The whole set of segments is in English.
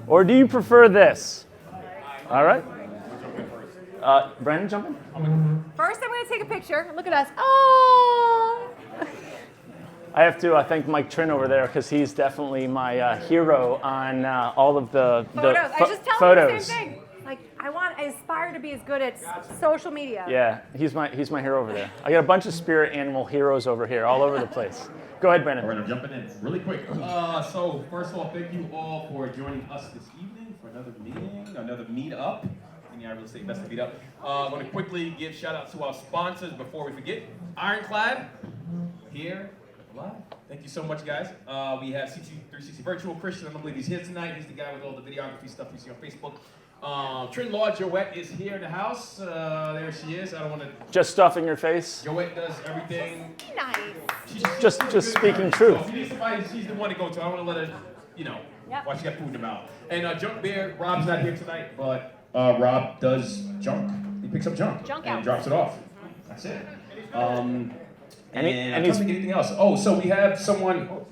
Or do you prefer this? All right. Brandon, jump in. First, I'm going to take a picture. Look at us. Oh! I have to thank Mike Trin over there because he's definitely my hero on all of the Photos. I just tell photos. him the same thing. Like, I aspire to be as good at social media. Yeah, he's my hero over there. I got a bunch of spirit animal heroes over here, all over the place. Go ahead, Brandon. All right, I'm jumping in really quick. So first of all, thank you all for joining us this evening for another meeting, another meetup. NEI Real Estate Investor Meetup. I want to quickly give shout out to our sponsors before we forget. Ironclad, here, live. Thank you so much, guys. We have CT360 Virtual. Christian, I don't believe he's here tonight. He's the guy with all the videography stuff you see on Facebook. Trin Law Joette is here in the house. There she is. I don't want to... Just stuff in your face? Joette does everything. Nice. Just speaking truth. So if you need somebody, she's the one to go to. I don't want to let her, while she got food in her mouth. And Junk Bear, Rob's not here tonight, but Rob does junk. He picks up junk and drops it off. That's it. And I'm trying to think anything else. Oh, so we have someone... Oh,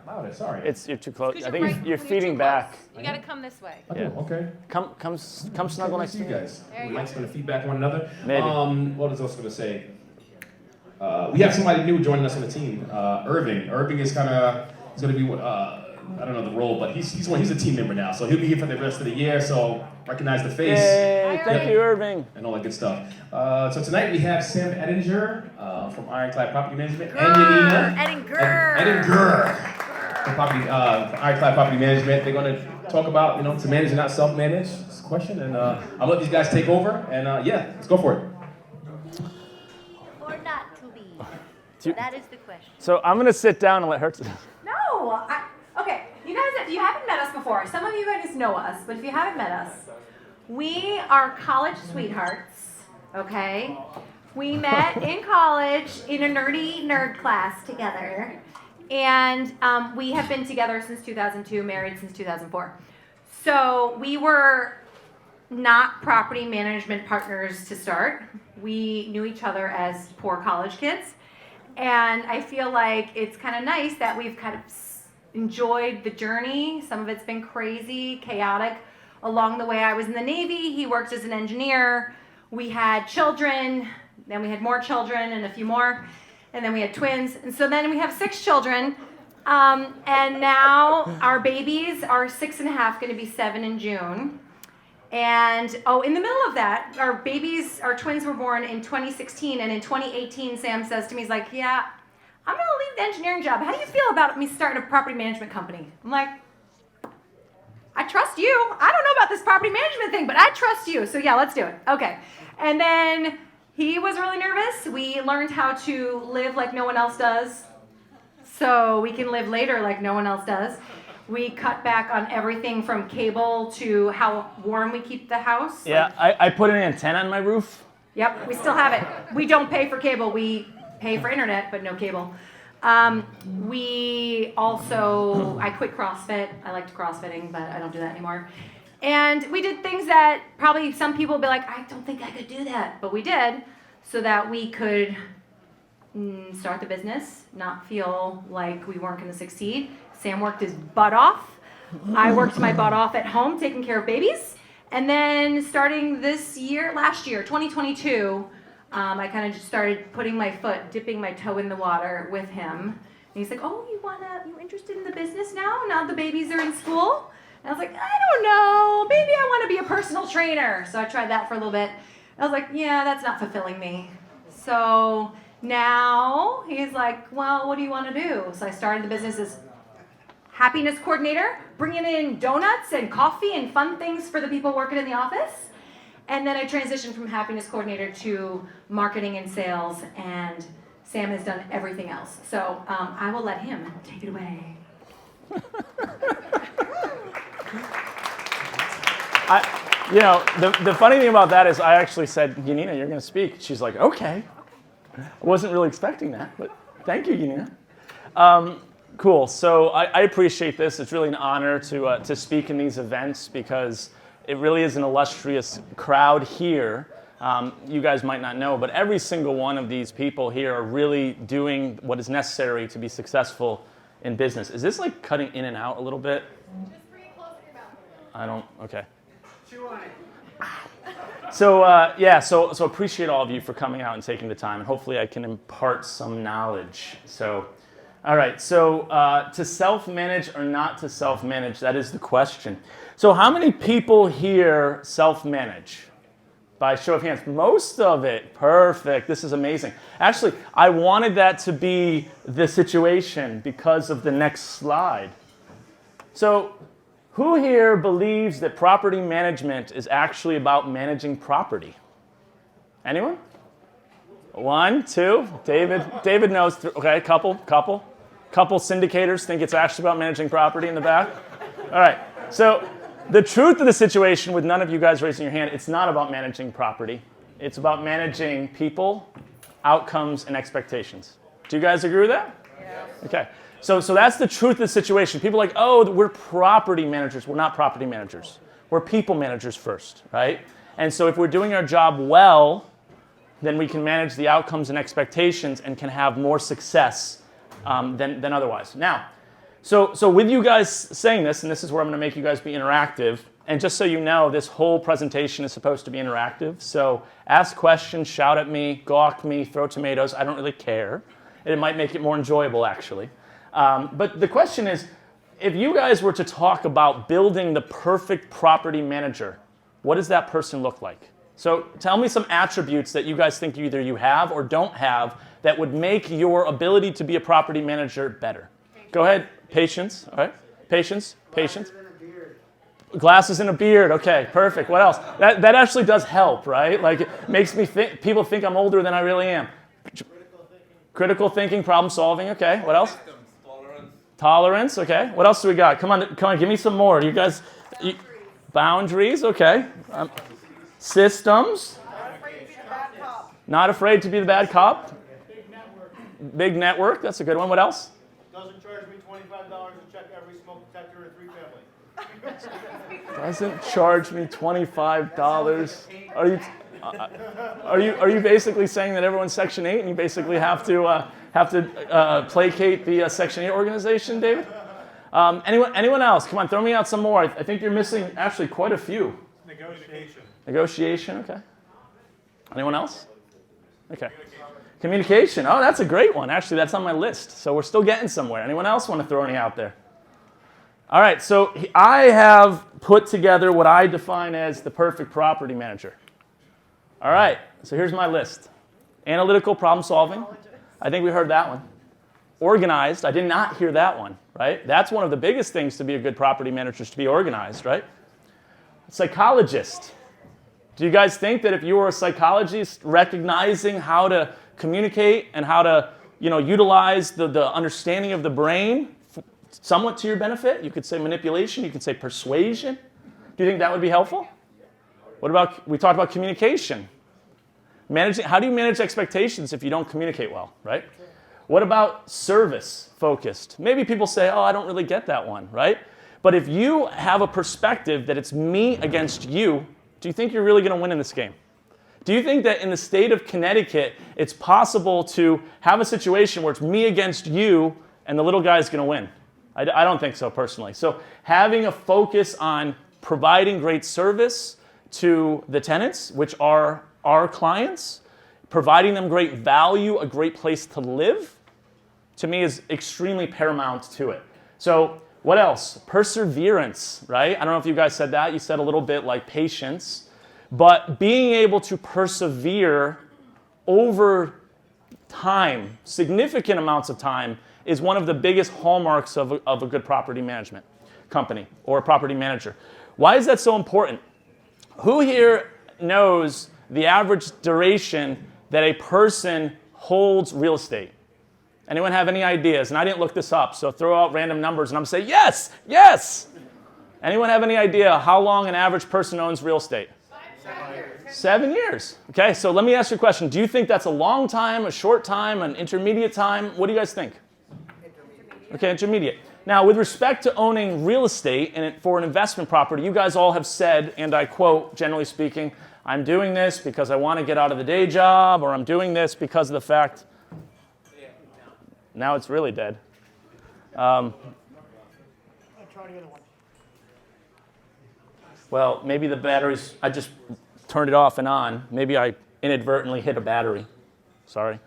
louder, sorry. You're too close. I think you're feeding back. You got to come this way. Yeah. Okay. Come snuggle next to you guys. We're going to feedback one another. Maybe. What was I also going to say? We have somebody new joining us on the team. Irving. Irving is kind of... He's going to be... I don't know the role, but he's a team member now, so he'll be here for the rest of the year. So recognize the face. Yay! Thank you, Irving. And all that good stuff. So tonight we have Sam Eddinger from Ironclad Property Management and Yanina Eddinger from Ironclad Property Management. They're going to talk about to manage and not self-manage. It's a question, and I'll let these guys take over. And let's go for it. Or not to be. That is the question. So I'm going to sit down and let her. No. Okay, you guys, if you haven't met us before, some of you guys know us, but if you haven't met us, we are college sweethearts, okay? We met in college in a nerd class together, and we have been together since 2002, married since 2004. So we were not property management partners to start. We knew each other as poor college kids, and I feel like it's kind of nice that we've kind of enjoyed the journey. Some of it's been crazy, chaotic. Along the way, I was in the Navy. He worked as an engineer. We had children. Then we had more children and a few more. And then we had twins. And so then we have 6 children. And now our babies are 6.5, going to be 7 in June. And in the middle of that, our twins were born in 2016. And in 2018, Sam says to me, he's like, yeah, I'm going to leave the engineering job. How do you feel about me starting a property management company? I'm like, I trust you. I don't know about this property management thing, but I trust you. So yeah, let's do it. Okay. And then he was really nervous. We learned how to live like no one else does, so we can live later like no one else does. We cut back on everything from cable to how warm we keep the house. Yeah, I put an antenna on my roof. Yep, we still have it. We don't pay for cable. We pay for internet, but no cable. I quit CrossFit. I liked CrossFitting, but I don't do that anymore. And we did things that probably some people would be like, I don't think I could do that. But we did, so that we could start the business, not feel like we weren't going to succeed. Sam worked his butt off. I worked my butt off at home, taking care of babies. And then starting last year, 2022, I kind of just started dipping my toe in the water with him. And he's like, oh, you interested in the business now? Now the babies are in school? And I was like, I don't know. Maybe I want to be a personal trainer. So I tried that for a little bit. I was like, yeah, that's not fulfilling me. So now he's like, well, what do you want to do? So I started the business as happiness coordinator, bringing in donuts and coffee and fun things for the people working in the office. And then I transitioned from happiness coordinator to marketing and sales, and Sam has done everything else. So I will let him take it away. The funny thing about that is I actually said, Yanina, you're going to speak. She's like, okay. I wasn't really expecting that, but thank you, Yanina. Cool. So I appreciate this. It's really an honor to speak in these events because it really is an illustrious crowd here. You guys might not know, but every single one of these people here are really doing what is necessary to be successful in business. Is this like cutting in and out a little bit? Just bring it closer to your I don't, okay. So appreciate all of you for coming out and taking the time, and hopefully I can impart some knowledge. So, all right, so to self-manage or not to self-manage, that is the question. So how many people here self-manage? By show of hands, most of it. Perfect. This is amazing. Actually, I wanted that to be the situation because of the next slide. So, who here believes that property management is actually about managing property? Anyone? 1, 2. David knows. Okay, couple syndicators think it's actually about managing property in the back. All right. So, the truth of the situation, with none of you guys raising your hand, it's not about managing property. It's about managing people, outcomes, and expectations. Do you guys agree with that? Yes. Okay. So that's the truth of the situation. People are like, oh, we're property managers. We're not property managers. We're people managers first, right? And so if we're doing our job well, then we can manage the outcomes and expectations and can have more success than otherwise. Now, So with you guys saying this, and this is where I'm going to make you guys be interactive, and just so you know, this whole presentation is supposed to be interactive. So ask questions, shout at me, gawk me, throw tomatoes. I don't really care. It might make it more enjoyable, actually. But the question is, if you guys were to talk about building the perfect property manager, what does that person look like? So tell me some attributes that you guys think either you have or don't have that would make your ability to be a property manager better. Go ahead. Patience, all right? Patience. Glasses and a beard. Glasses and a beard, okay, perfect. What else? That actually does help, right? Like, it makes me think, people think I'm older than I really am. Critical thinking, problem solving, okay. What else? Tolerance, okay. What else do we got? Come on, give me some more. You guys, boundaries, okay. Systems. Not afraid to be the bad cop. Big network, that's a good one. What else? Doesn't charge me $25 to check every smoke detector in 3 family. Doesn't charge me $25. Are you basically saying that everyone's Section 8 and you basically have to placate the Section 8 organization, David? Anyone else? Come on, throw me out some more. I think you're missing actually quite a few. Negotiation, okay. Anyone else? Okay. Communication. Oh, that's a great one. Actually, that's on my list. So we're still getting somewhere. Anyone else want to throw any out there? All right, so I have put together what I define as the perfect property manager. All right, so here's my list. Analytical problem solving. I think we heard that one. Organized. I did not hear that one, right? That's one of the biggest things to be a good property manager, is to be organized, right? Psychologist. Do you guys think that if you were a psychologist, recognizing how to communicate and how to, utilize the understanding of the brain somewhat to your benefit? You could say manipulation, you could say persuasion. Do you think that would be helpful? What about, we talked about communication. How do you manage expectations if you don't communicate well, right? What about service focused? Maybe people say, oh, I don't really get that one, right? But if you have a perspective that it's me against you, do you think you're really going to win in this game? Do you think that in the state of Connecticut, it's possible to have a situation where it's me against you and the little guy's going to win? I don't think so, personally. So having a focus on providing great service to the tenants, which are our clients, providing them great value, a great place to live, to me is extremely paramount to it. So what else? Perseverance, right? I don't know if you guys said that. You said a little bit like patience. But being able to persevere over time, significant amounts of time, is one of the biggest hallmarks of a good property management company or a property manager. Why is that so important? Who here knows the average duration that a person holds real estate? Anyone have any ideas? And I didn't look this up, so throw out random numbers and I'm going to say, yes, yes! Anyone have any idea how long an average person owns real estate? 7 years. Okay, so let me ask you a question. Do you think that's a long time, a short time, an intermediate time? What do you guys think? Intermediate. Okay, intermediate. Now, with respect to owning real estate and for an investment property, you guys all have said, and I quote, generally speaking, I'm doing this because I want to get out of the day job, or I'm doing this because of the fact. Now it's really dead. I'll try the other one. Well, maybe the batteries, I just turned it off and on. Maybe I inadvertently hit a battery. Sorry.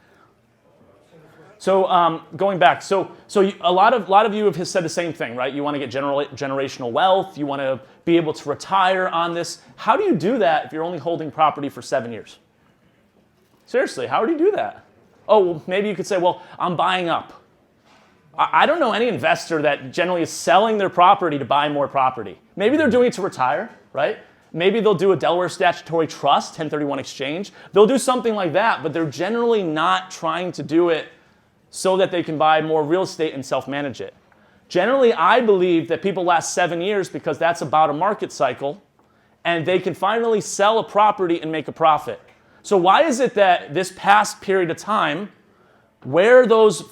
So going back, so a lot of you have said the same thing, right? You want to get generational wealth. You want to be able to retire on this. How do you do that if you're only holding property for 7 years? Seriously, how do you do that? Oh, well, maybe you could say, well, I'm buying up. I don't know any investor that generally is selling their property to buy more property. Maybe they're doing it to retire, right? Maybe they'll do a Delaware statutory trust, 1031 exchange. They'll do something like that, but they're generally not trying to do it so that they can buy more real estate and self-manage it. Generally, I believe that people last 7 years because that's about a market cycle, and they can finally sell a property and make a profit. So why is it that this past period of time, where those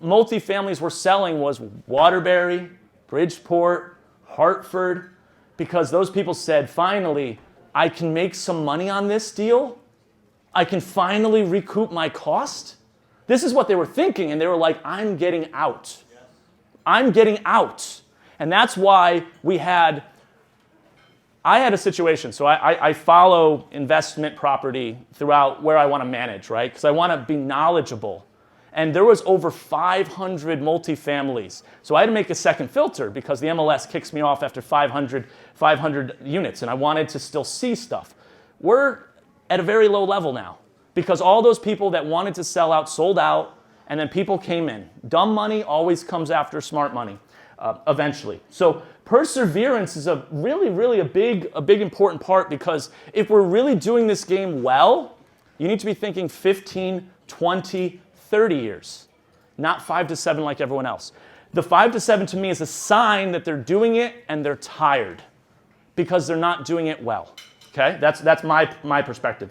multifamilies were selling was Waterbury, Bridgeport, Hartford, because those people said, finally, I can make some money on this deal. I can finally recoup my cost. This is what they were thinking, and they were like, I'm getting out. I'm getting out. And that's why I had a situation. So I follow investment property throughout where I want to manage, right? Because I want to be knowledgeable. And there was over 500 multifamilies. So I had to make a second filter because the MLS kicks me off after 500 units, and I wanted to still see stuff. We're at a very low level now because all those people that wanted to sell out sold out, and then people came in. Dumb money always comes after smart money eventually. So perseverance is a really big important part, because if we're really doing this game well, you need to be thinking 15, 20, 30 years, not 5 to 7 like everyone else. The 5 to 7 to me is a sign that they're doing it and they're tired because they're not doing it well. Okay, that's my perspective.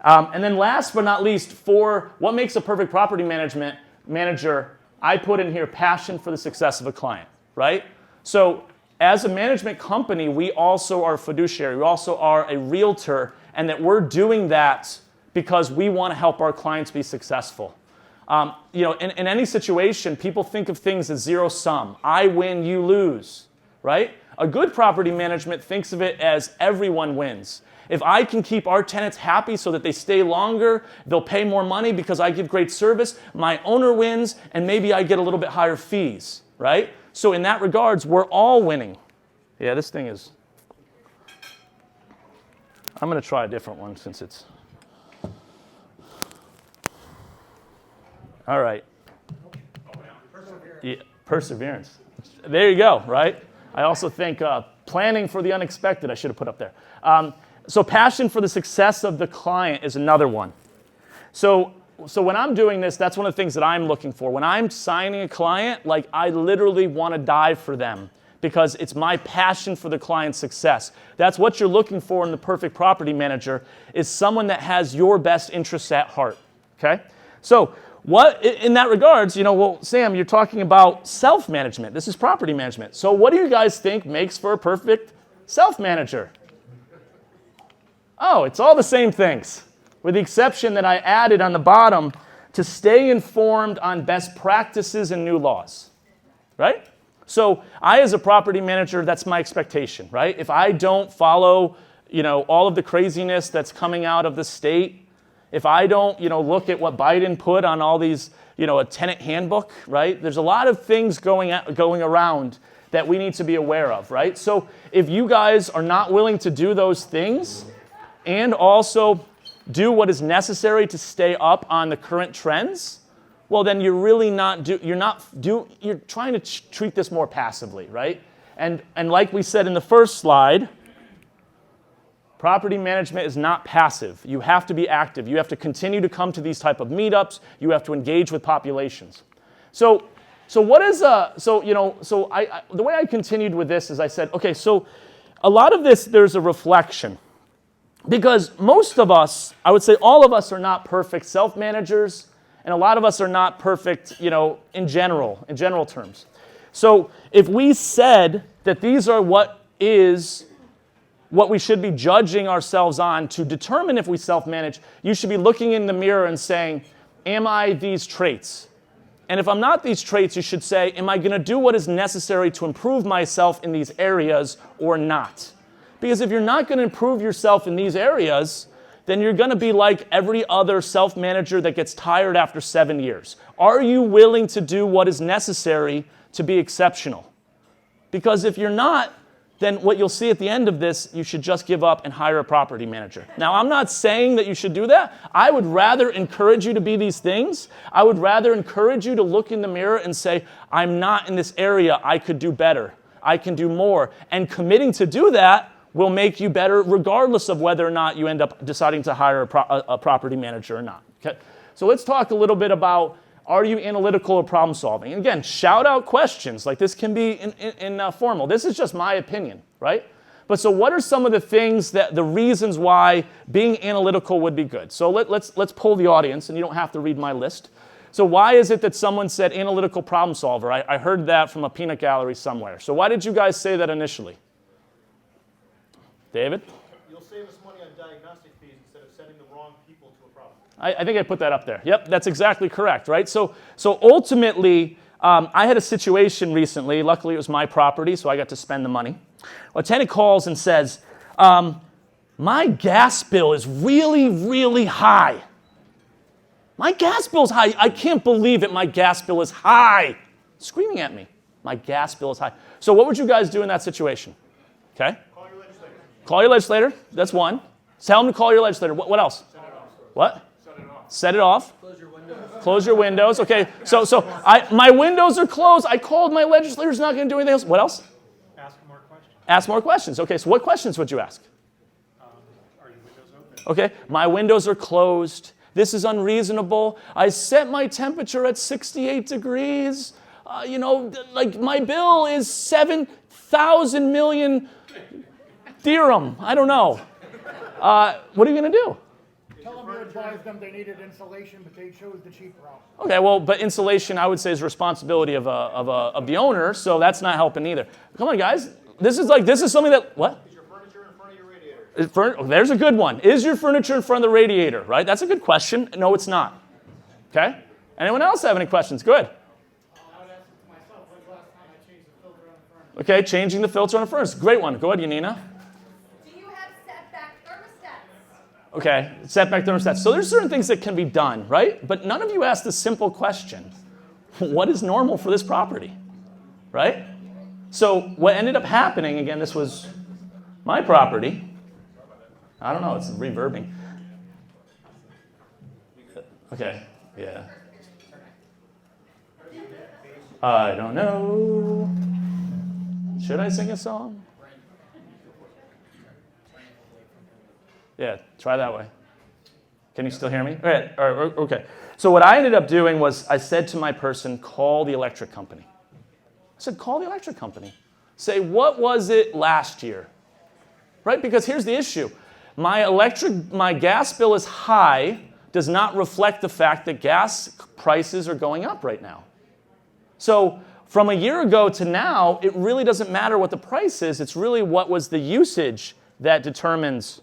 And then last but not least, for what makes a perfect property manager, I put in here passion for the success of a client, right? So as a management company, we also are a fiduciary. We also are a realtor, and that we're doing that because we want to help our clients be successful. In any situation, people think of things as zero sum. I win, you lose, right? A good property management thinks of it as everyone wins. If I can keep our tenants happy so that they stay longer, they'll pay more money because I give great service, my owner wins, and maybe I get a little bit higher fees, right? So in that regards, we're all winning. Yeah, this thing is... I'm going to try a different one since it's... All right. Yeah, perseverance. There you go, right? I also think planning for the unexpected I should have put up there. So passion for the success of the client is another one. So when I'm doing this, that's one of the things that I'm looking for. When I'm signing a client, like I literally want to die for them because it's my passion for the client's success. That's what you're looking for in the perfect property manager, is someone that has your best interests at heart, okay? So what, in that regards, well, Sam, you're talking about self-management. This is property management. So what do you guys think makes for a perfect self-manager? Oh, it's all the same things, with the exception that I added on the bottom to stay informed on best practices and new laws, right? So I, as a property manager, that's my expectation, right? If I don't follow, all of the craziness that's coming out of the state, if I don't, look at what Biden put on all these, a tenant handbook, right? There's a lot of things going around that we need to be aware of, right? So if you guys are not willing to do those things and also do what is necessary to stay up on the current trends, well, then you're really you're trying to treat this more passively, right? And like we said in the first slide, property management is not passive. You have to be active. You have to continue to come to these type of meetups. You have to engage with populations. So what is the way I continued with this is I said, okay, so a lot of this, there's a reflection. Because most of us, I would say all of us, are not perfect self-managers, and a lot of us are not perfect, in general terms. So if we said that these are what we should be judging ourselves on to determine if we self-manage, you should be looking in the mirror and saying, am I these traits? And if I'm not these traits, you should say, am I going to do what is necessary to improve myself in these areas or not? Because if you're not going to improve yourself in these areas, then you're going to be like every other self-manager that gets tired after 7 years. Are you willing to do what is necessary to be exceptional? Because if you're not, then what you'll see at the end of this, you should just give up and hire a property manager. Now, I'm not saying that you should do that. I would rather encourage you to be these things. I would rather encourage you to look in the mirror and say, I'm not in this area. I could do better. I can do more. And committing to do that will make you better regardless of whether or not you end up deciding to hire a property manager or not. Okay? So let's talk a little bit about, are you analytical or problem solving? And again, shout out questions. Like this can be formal. This is just my opinion, right? But so what are some of the things the reasons why being analytical would be good? So let's poll the audience, and you don't have to read my list. So why is it that someone said analytical problem solver? I heard that from a peanut gallery somewhere. So why did you guys say that initially? David? You'll save us money on diagnostic fees instead of sending the wrong people to a problem. I think I put that up there. Yep, that's exactly correct, right? So ultimately, I had a situation recently. Luckily, it was my property, so I got to spend the money. A tenant calls and says, my gas bill is really, really high. My gas bill's high. I can't believe it. My gas bill is high. Screaming at me. My gas bill is high. So what would you guys do in that situation? Okay? Call your legislator. Call your legislator. That's one. Tell them to call your legislator. What else? Set it off. What? Set it off. Set it off. Close your windows. Close your windows. Okay. So my windows are closed. I called my legislator's not going to do anything else. What else? Ask more questions. Ask more questions. Okay. So what questions would you ask? Are your windows open? Okay. My windows are closed. This is unreasonable. I set my temperature at 68 degrees. Like my bill is 7,000 million dirham. I don't know. What are you going to do? Tell them you advised them they needed insulation, but they chose the cheap route. Okay, well, but insulation, I would say, is responsibility of the owner, so that's not helping either. Come on, guys. This is something that, what? Is your furniture in front of your radiator? There's a good one. Is your furniture in front of the radiator, right? That's a good question. No, it's not. Okay? Anyone else have any questions? Good. I would ask it to myself, when's the last time I changed the filter on the furnace? Okay, changing the filter on the furnace. Great one. Go ahead, Yanina. Do you have setback thermostats? Okay, setback thermostats. So there's certain things that can be done, right? But none of you asked the simple question. What is normal for this property, right? So what ended up happening, again, this was my property. I don't know, it's reverbing. Okay, yeah. I don't know. Should I sing a song? Yeah, try that way. Can you still hear me? All right, okay. So what I ended up doing was I said to my person, call the electric company. I said, call the electric company. Say, what was it last year? Right? Because here's the issue. My gas bill is high does not reflect the fact that gas prices are going up right now. So from a year ago to now, it really doesn't matter what the price is. It's really what was the usage that determines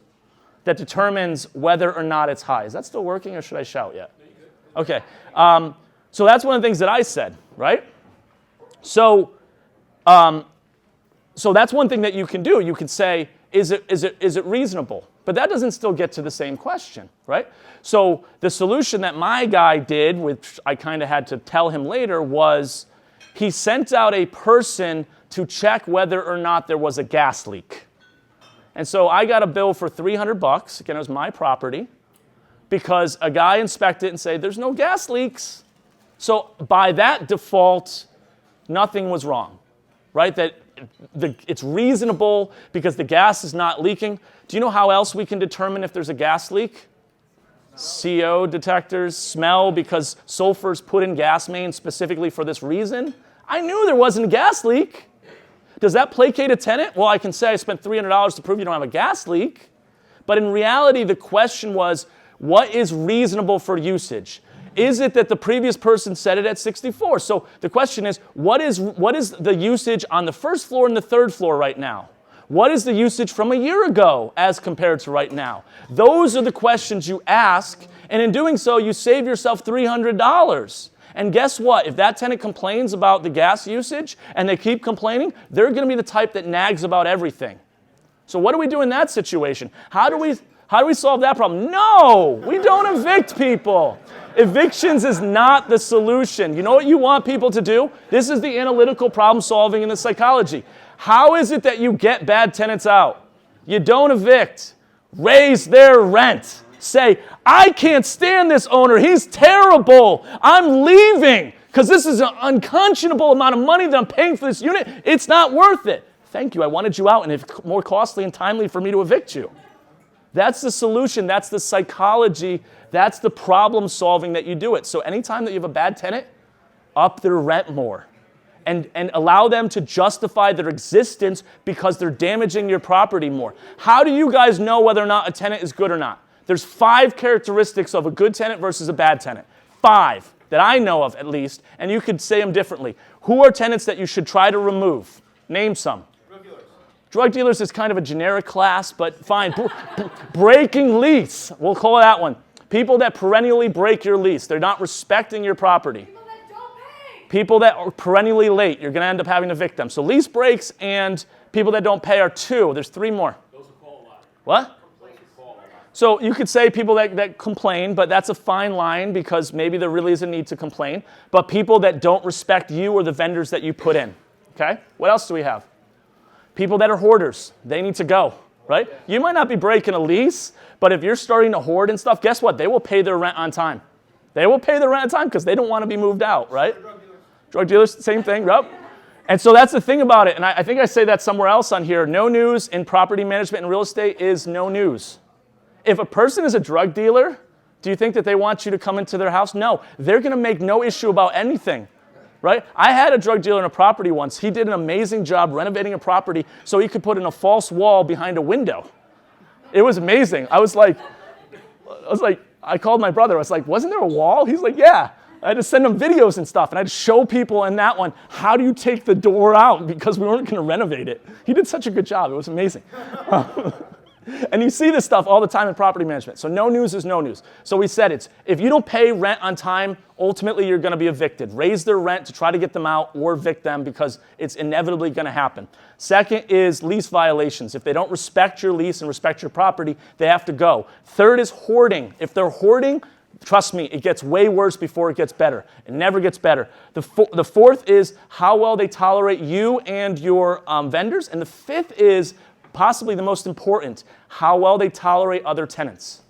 whether or not it's high. Is that still working, or should I shout yet? Okay. So that's one of the things that I said, right? So that's one thing that you can do. You can say, is it reasonable? But that doesn't still get to the same question, right? So the solution that my guy did, which I kind of had to tell him later, was he sent out a person to check whether or not there was a gas leak. And so I got a bill for $300. Again, it was my property, because a guy inspected it and said, there's no gas leaks. So by that default, nothing was wrong, right? That it's reasonable because the gas is not leaking. Do you know how else we can determine if there's a gas leak? CO detectors, smell, because sulfur's put in gas mains specifically for this reason. I knew there wasn't a gas leak. Does that placate a tenant? Well, I can say I spent $300 to prove you don't have a gas leak. But in reality, the question was, what is reasonable for usage? Is it that the previous person set it at 64? So the question is, what is the usage on the first floor and the third floor right now? What is the usage from a year ago as compared to right now? Those are the questions you ask, and in doing so, you save yourself $300. And guess what? If that tenant complains about the gas usage and they keep complaining, they're going to be the type that nags about everything. So what do we do in that situation? How do we solve that problem? No, we don't evict people. Evictions is not the solution. You know what you want people to do? This is the analytical problem solving in the psychology. How is it that you get bad tenants out? You don't evict. Raise their rent. Say, I can't stand this owner. He's terrible. I'm leaving because this is an unconscionable amount of money that I'm paying for this unit. It's not worth it. Thank you. I wanted you out, and it's more costly and timely for me to evict you. That's the solution. That's the psychology. That's the problem solving that you do it. So anytime that you have a bad tenant, up their rent more and allow them to justify their existence because they're damaging your property more. How do you guys know whether or not a tenant is good or not? There's 5 characteristics of a good tenant versus a bad tenant. 5 that I know of at least, and you could say them differently. Who are tenants that you should try to remove? Name some. Drug dealers is kind of a generic class, but fine. Breaking lease, we'll call that one. People that perennially break your lease. They're not respecting your property. People that don't pay. People that are perennially late, you're going to end up having to evict them. So lease breaks and people that don't pay are 2. There's 3 more. Those who call a lot. What? So you could say people that complain, but that's a fine line because maybe there really is a need to complain. But people that don't respect you or the vendors that you put in. Okay? What else do we have? People that are hoarders, they need to go, right? You might not be breaking a lease, but if you're starting to hoard and stuff, guess what? They will pay their rent on time. They will pay their rent on time because they don't want to be moved out, right? Drug dealers, same thing, right? And so that's the thing about it, and I think I say that somewhere else on here. No news in property management and real estate is no news. If a person is a drug dealer, do you think that they want you to come into their house? No, they're going to make no issue about anything. Right? I had a drug dealer in a property once. He did an amazing job renovating a property so he could put in a false wall behind a window. It was amazing. I called my brother. I was like, wasn't there a wall? He's like, yeah. I had to send him videos and stuff, and I had to show people in that one, how do you take the door out? Because we weren't going to renovate it. He did such a good job. It was amazing. And you see this stuff all the time in property management. So no news is no news. So we said if you don't pay rent on time, ultimately you're going to be evicted. Raise their rent to try to get them out or evict them because it's inevitably going to happen. Second is lease violations. If they don't respect your lease and respect your property, they have to go. Third is hoarding. If they're hoarding, trust me, it gets way worse before it gets better. It never gets better. The fourth is how well they tolerate you and your vendors. And the fifth is possibly the most important, how well they tolerate other tenants.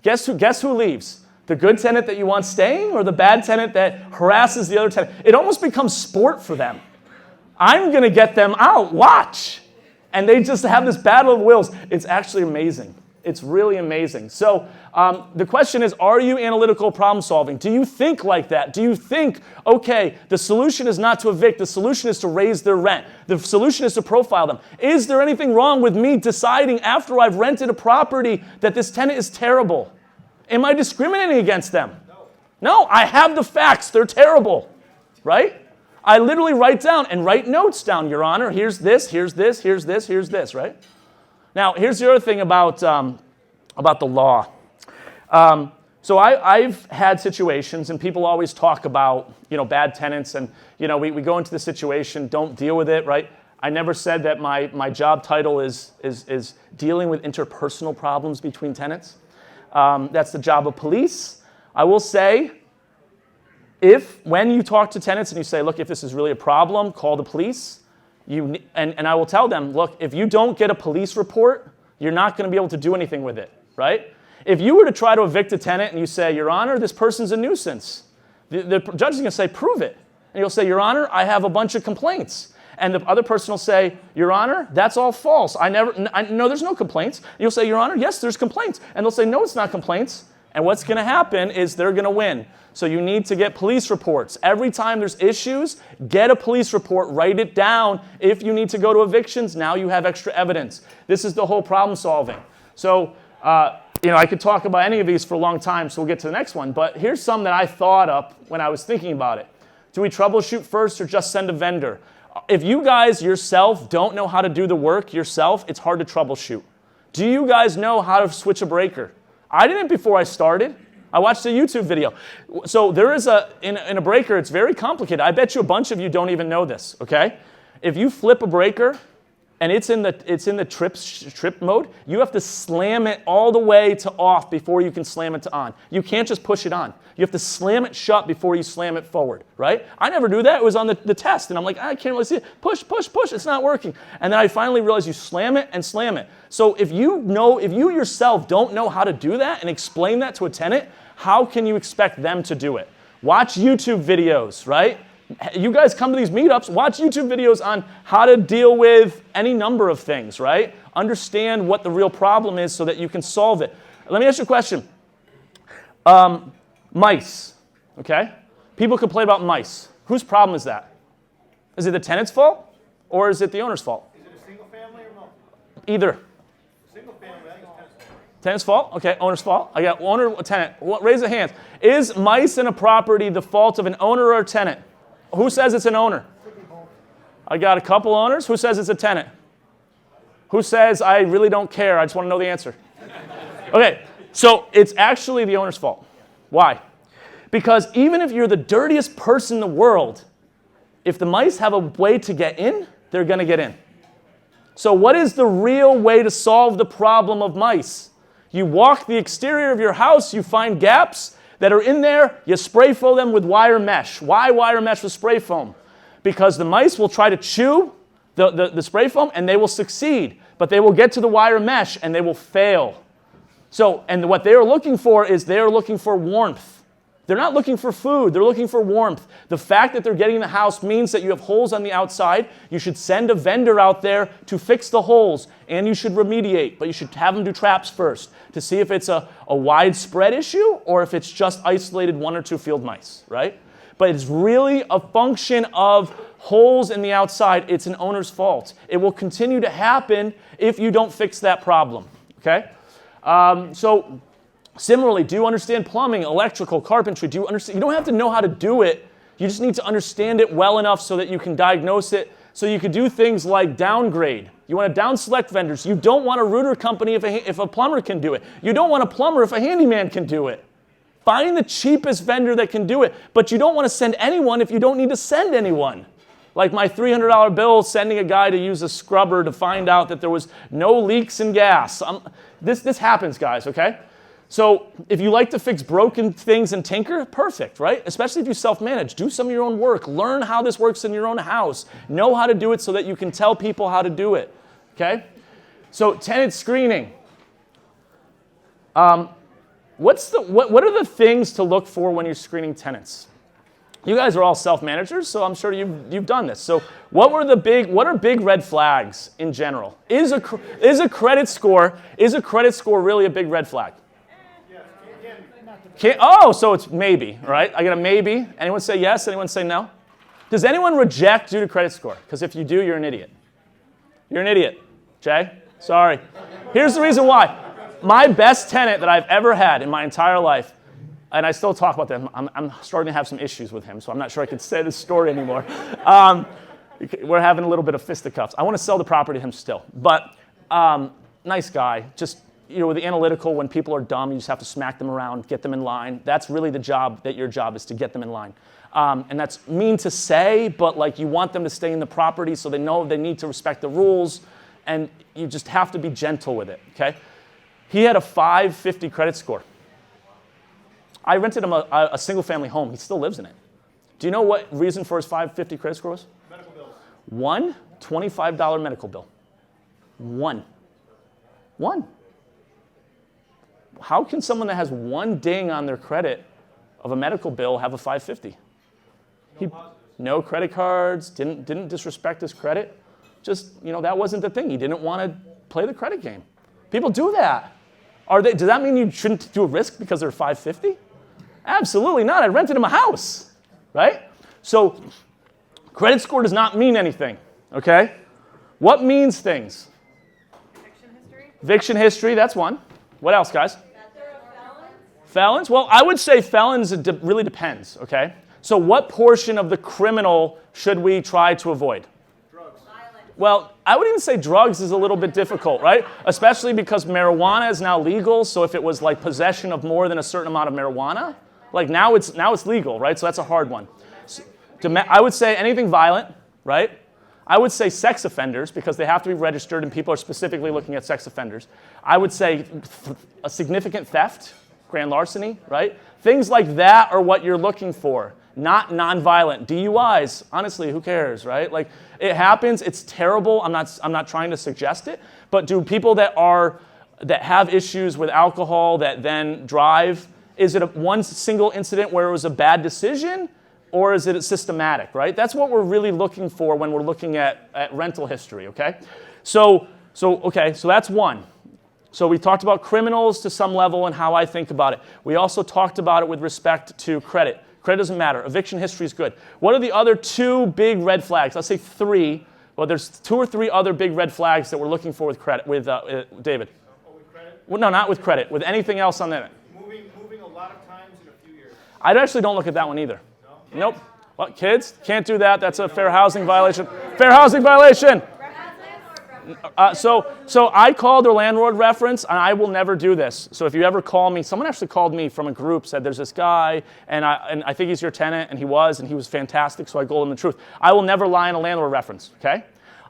Guess who leaves? The good tenant that you want staying or the bad tenant that harasses the other tenant? It almost becomes sport for them. I'm going to get them out. Watch. And they just have this battle of wills. It's actually amazing. It's really amazing. So the question is, are you analytical problem solving? Do you think like that? Do you think, okay, the solution is not to evict, the solution is to raise their rent. The solution is to profile them. Is there anything wrong with me deciding after I've rented a property that this tenant is terrible? Am I discriminating against them? No, I have the facts. They're terrible, right? I literally write notes down, Your Honor. Here's this, here's this, here's this, here's this, right? Now, here's the other thing about the law. So I've had situations, and people always talk about, bad tenants, and, we go into the situation, don't deal with it, right? I never said that my job title is dealing with interpersonal problems between tenants. That's the job of police. I will say, when you talk to tenants and you say, look, if this is really a problem, call the police. And I will tell them, look, if you don't get a police report, you're not going to be able to do anything with it, right? If you were to try to evict a tenant and you say, Your Honor, this person's a nuisance, the judge is going to say, prove it. And you'll say, Your Honor, I have a bunch of complaints. And the other person will say, Your Honor, that's all false. No, there's no complaints. And you'll say, Your Honor, yes, there's complaints. And they'll say, no, it's not complaints. And what's going to happen is they're going to win. So you need to get police reports. Every time there's issues, get a police report, write it down. If you need to go to evictions, now you have extra evidence. This is the whole problem solving. So, I could talk about any of these for a long time, so we'll get to the next one. But here's some that I thought up when I was thinking about it. Do we troubleshoot first or just send a vendor? If you guys yourself don't know how to do the work yourself, it's hard to troubleshoot. Do you guys know how to switch a breaker? I didn't before I started. I watched a YouTube video. So there is in a breaker, it's very complicated. I bet you a bunch of you don't even know this, okay? If you flip a breaker, and it's in the trip mode, you have to slam it all the way to off before you can slam it to on. You can't just push it on. You have to slam it shut before you slam it forward, right? I never do that. It was on the test, and I'm like, I can't really see it. Push, push, push. It's not working. And then I finally realized you slam it and slam it. So if you yourself don't know how to do that and explain that to a tenant, how can you expect them to do it? Watch YouTube videos, right? You guys come to these meetups, watch YouTube videos on how to deal with any number of things, right? Understand what the real problem is so that you can solve it. Let me ask you a question. Mice, okay? People complain about mice. Whose problem is that? Is it the tenant's fault or is it the owner's fault? Is it a single family or multiple? Either. Single family, I think it's tenant's fault. Tenant's fault? Okay, owner's fault. I got owner, tenant. Raise the hands. Is mice in a property the fault of an owner or a tenant? Who says it's an owner? I got a couple owners. Who says it's a tenant? Who says, I really don't care, I just want to know the answer? Okay, so it's actually the owner's fault. Why? Because even if you're the dirtiest person in the world, if the mice have a way to get in, they're going to get in. So what is the real way to solve the problem of mice? You walk the exterior of your house, you find gaps that are in there, you spray foam them with wire mesh. Why wire mesh with spray foam? Because the mice will try to chew the spray foam and they will succeed, but they will get to the wire mesh and they will fail. So, and what they are looking for is they are looking for warmth. They're not looking for food, they're looking for warmth. The fact that they're getting in the house means that you have holes on the outside. You should send a vendor out there to fix the holes, and you should remediate, but you should have them do traps first to see if it's a widespread issue or if it's just isolated one or two field mice, right? But it's really a function of holes in the outside. It's an owner's fault. It will continue to happen if you don't fix that problem, okay? So similarly, do you understand plumbing, electrical, carpentry? Do you understand? You don't have to know how to do it. You just need to understand it well enough so that you can diagnose it. So you could do things like downgrade. You want to down select vendors. You don't want a router company if a plumber can do it. You don't want a plumber if a handyman can do it. Find the cheapest vendor that can do it. But you don't want to send anyone if you don't need to send anyone. Like my $300 bill sending a guy to use a scrubber to find out that there was no leaks in gas. This happens, guys, okay? So if you like to fix broken things and tinker, perfect, right? Especially if you self-manage. Do some of your own work. Learn how this works in your own house. Know how to do it so that you can tell people how to do it, okay? So tenant screening. What are the things to look for when you're screening tenants? You guys are all self-managers, so I'm sure you've done this. So what are big red flags in general? Is a credit score really a big red flag? So it's maybe, right? I got a maybe. Anyone say yes? Anyone say no? Does anyone reject due to credit score? Because if you do, you're an idiot. You're an idiot, Jay. Sorry. Here's the reason why. My best tenant that I've ever had in my entire life, and I still talk about them. I'm starting to have some issues with him, so I'm not sure I can say this story anymore. We're having a little bit of fisticuffs. I want to sell the property to him still, but nice guy. Just, with the analytical, when people are dumb, you just have to smack them around, get them in line. That's really your job is to get them in line. And that's mean to say, but you want them to stay in the property so they know they need to respect the rules, and you just have to be gentle with it, okay? He had a 550 credit score. I rented him a single-family home. He still lives in it. Do you know what reason for his 550 credit score was? Medical bills. One $25 medical bill. One. How can someone that has one ding on their credit of a medical bill have a 550? No credit cards, didn't disrespect his credit. Just, that wasn't the thing. He didn't want to play the credit game. People do that. Does that mean you shouldn't do a risk because they're 550? Absolutely not. I rented him a house, right? So credit score does not mean anything, okay? What means things? Eviction history, that's one. What else, guys? Felons? Well, I would say felons, it really depends, okay? So what portion of the criminal should we try to avoid? Well, I would even say drugs is a little bit difficult, right? Especially because marijuana is now legal. So if it was possession of more than a certain amount of marijuana, now it's legal, right? So that's a hard one. So, I would say anything violent, right? I would say sex offenders because they have to be registered and people are specifically looking at sex offenders. I would say a significant theft, grand larceny, right? Things like that are what you're looking for, not nonviolent. DUIs, honestly, who cares, right? Like it happens, it's terrible. I'm not trying to suggest it, but do people that have issues with alcohol that then drive, is it one single incident where it was a bad decision? Or is it systematic, right? That's what we're really looking for when we're looking at rental history, okay? So that's one. So we talked about criminals to some level and how I think about it. We also talked about it with respect to credit. Credit doesn't matter. Eviction history is good. What are the other two big red flags? I'll say three. Well, there's 2 or 3 other big red flags that we're looking for with credit, with David. With credit? Well, no, not with credit. With anything else on that. Moving a lot of times in a few years. I actually don't look at that one either. Nope. What, kids? Can't do that. That's a fair housing violation. Fair housing violation. So I called their landlord reference, and I will never do this. So if you ever call me, someone actually called me from a group, said there's this guy, and I think he's your tenant, and he was fantastic, so I told him the truth. I will never lie on a landlord reference, okay?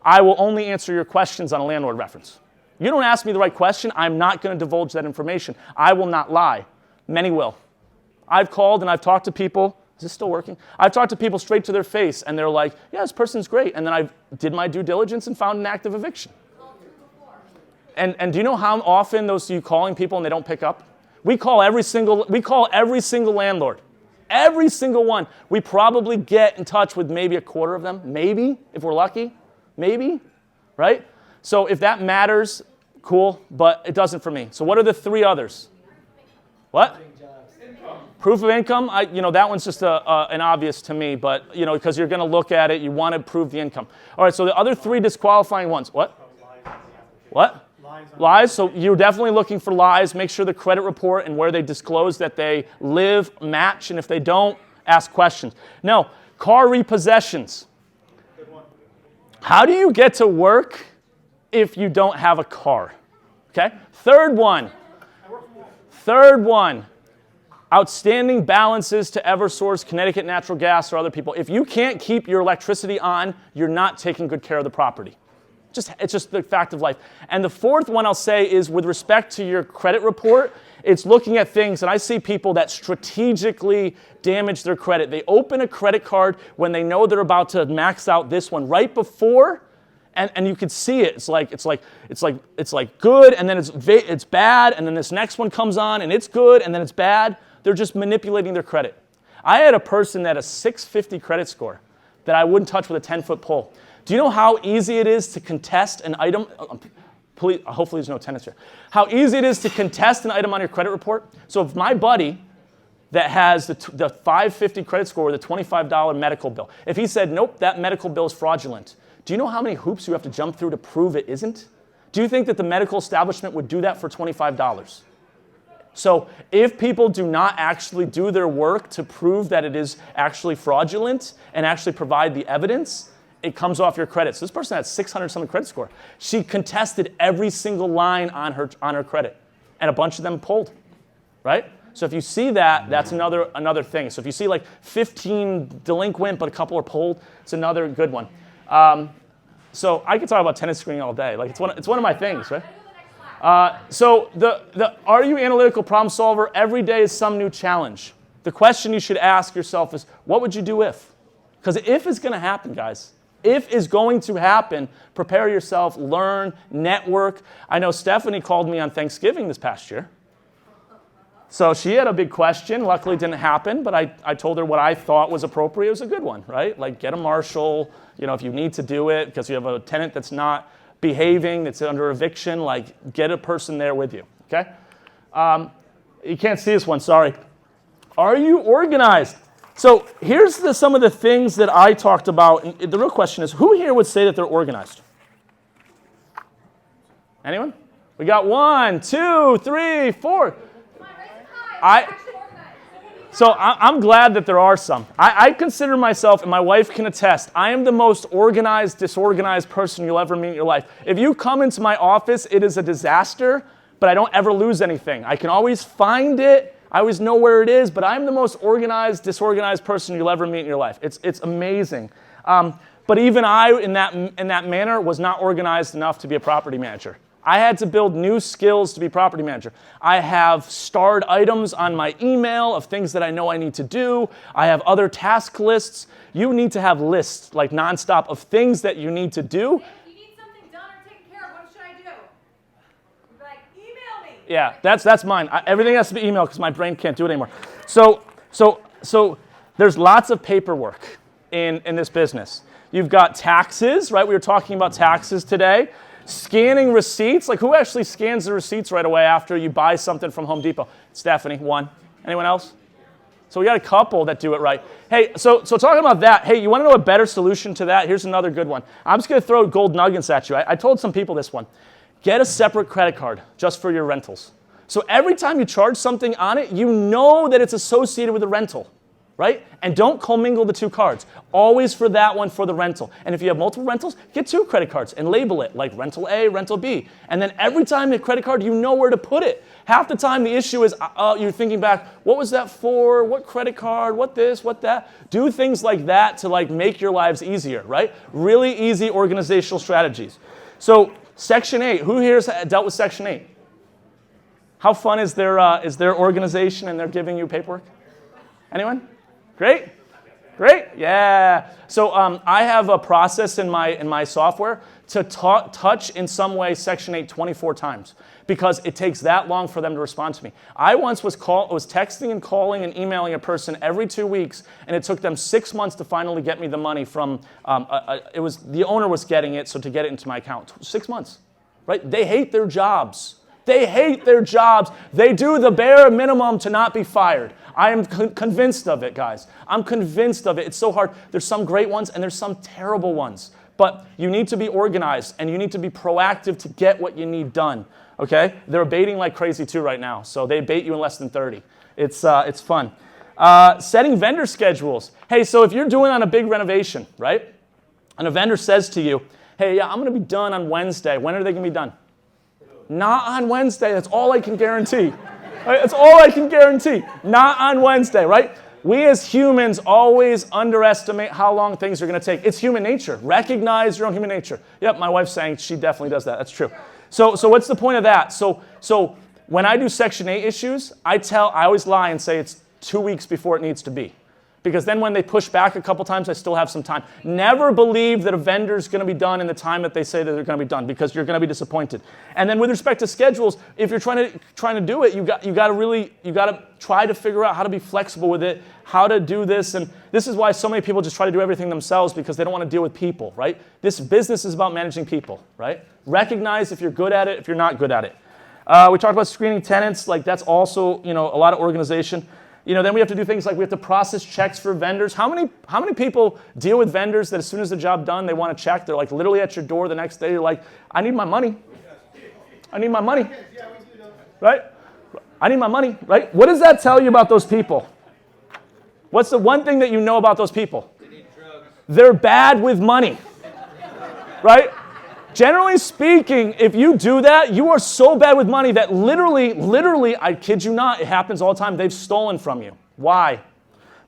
I will only answer your questions on a landlord reference. You don't ask me the right question, I'm not going to divulge that information. I will not lie. Many will. I've called and I've talked to people. Is this still working? I've talked to people straight to their face, and they're like, yeah, this person's great. And then I did my due diligence and found an active eviction. And do you know how often you calling people and they don't pick up? We call every single landlord. Every single one. We probably get in touch with maybe a quarter of them. Maybe, if we're lucky. Maybe, right? So if that matters, cool, but it doesn't for me. So what are the 3 others? What? Proof of income, that one's just an obvious to me, but, because you're going to look at it, you want to prove the income. All right, so the other 3 disqualifying ones. What? What? Lies. So you're definitely looking for lies. Make sure the credit report and where they disclose that they live match, and if they don't, ask questions. No, car repossessions. How do you get to work if you don't have a car? Okay? Third one. Outstanding balances to Eversource, Connecticut Natural Gas, or other people. If you can't keep your electricity on, you're not taking good care of the property. It's just the fact of life. And the 4th one I'll say is with respect to your credit report, it's looking at things, and I see people that strategically damage their credit. They open a credit card when they know they're about to max out this one right before, and you can see it. It's like good, and then it's bad, and then this next one comes on, and it's good, and then it's bad. They're just manipulating their credit. I had a person that had a 650 credit score that I wouldn't touch with a 10-foot pole. Do you know how easy it is to contest an item? Please, hopefully there's no tenants here. How easy it is to contest an item on your credit report? So if my buddy that has the 550 credit score with a $25 medical bill, if he said, nope, that medical bill is fraudulent, do you know how many hoops you have to jump through to prove it isn't? Do you think that the medical establishment would do that for $25? So if people do not actually do their work to prove that it is actually fraudulent and actually provide the evidence, it comes off your credit. So this person had 600-something credit score. She contested every single line on her credit, and a bunch of them pulled, right? So if you see that, that's another thing. So if you see like 15 delinquent, but a couple are pulled, it's another good one. So I could talk about tenant screening all day. Like it's one of my things, right? So the are you analytical problem solver? Every day is some new challenge. The question you should ask yourself is, what would you do if? Because if is going to happen, guys. If is going to happen, prepare yourself, learn, network. I know Stephanie called me on Thanksgiving this past year. So she had a big question. Luckily, it didn't happen, but I told her what I thought was appropriate. It was a good one, right? Like get a marshal, if you need to do it because you have a tenant that's not behaving, that's under eviction, like get a person there with you, okay? You can't see this one, sorry. Are you organized? So here's some of the things that I talked about. And the real question is, who here would say that they're organized? Anyone? We got 1, 2, 3, 4. So I'm glad that there are some. I consider myself, and my wife can attest, I am the most organized, disorganized person you'll ever meet in your life. If you come into my office, it is a disaster, but I don't ever lose anything. I can always find it. I always know where it is, but I'm the most organized, disorganized person you'll ever meet in your life. It's amazing. But But even I, in that manner, was not organized enough to be a property manager. I had to build new skills to be property manager. I have starred items on my email of things that I know I need to do. I have other task lists. You need to have lists, like nonstop, of things that you need to do. If you need something done or taken care of, what should I do? Be like, email me. Yeah, that's mine. Everything has to be emailed because my brain can't do it anymore. So there's lots of paperwork in this business. You've got taxes, right? We were talking about taxes today. Scanning receipts, like who actually scans the receipts right away after you buy something from Home Depot? Stephanie, one. Anyone else? So we got a couple that do it right. Hey, so talking about that, hey, you want to know a better solution to that? Here's another good one. I'm just going to throw gold nuggets at you. I told some people this one. Get a separate credit card just for your rentals. So every time you charge something on it, you know that it's associated with a rental, right? And don't commingle the two cards. Always for that one for the rental. And if you have multiple rentals, get 2 credit cards and label it like rental A, rental B. And then every time the credit card, you know where to put it. Half the time the issue is you're thinking back, what was that for? What credit card? What this? What that? Do things like that to like make your lives easier, right? Really easy organizational strategies. So Section 8, who here has dealt with Section 8? How fun is their organization and they're giving you paperwork? Anyone? Great? Great? Yeah. So I have a process in my software to touch in some way Section 8 24 times because it takes that long for them to respond to me. I once was texting and calling and emailing a person every 2 weeks, and it took them 6 months to finally get me the money from, the owner was getting it, so to get it into my account. 6 months, right? They hate their jobs. They hate their jobs. They do the bare minimum to not be fired. I am convinced of it, guys. I'm convinced of it. It's so hard. There's some great ones and there's some terrible ones. But you need to be organized and you need to be proactive to get what you need done, okay? They're baiting like crazy too right now. So they bait you in less than 30. It's fun. Setting vendor schedules. Hey, so if you're doing on a big renovation, right? And a vendor says to you, hey, yeah, I'm going to be done on Wednesday. When are they going to be done? Not on Wednesday. That's all I can guarantee. Right? That's all I can guarantee. Not on Wednesday, right? We as humans always underestimate how long things are going to take. It's human nature. Recognize your own human nature. Yep, my wife's saying she definitely does that. That's true. So what's the point of that? So when I do Section 8 issues, I always lie and say it's 2 weeks before it needs to be. Because then when they push back a couple times, I still have some time. Never believe that a vendor's going to be done in the time that they say that they're going to be done, because you're going to be disappointed. And then with respect to schedules, if you're trying to do it, you got to try to figure out how to be flexible with it, how to do this. And this is why so many people just try to do everything themselves, because they don't want to deal with people, right? This business is about managing people, right? Recognize if you're good at it, if you're not good at it. We talked about screening tenants, like that's also, a lot of organization. Then we have to do things like we have to process checks for vendors. How many people deal with vendors that as soon as the job done, they want to check? They're like literally at your door the next day. You're like, I need my money. I need my money. Right? I need my money, right? What does that tell you about those people? What's the one thing that you know about those people? They need drugs. They're bad with money. Right? Generally speaking, if you do that, you are so bad with money that literally, I kid you not, it happens all the time, they've stolen from you. Why?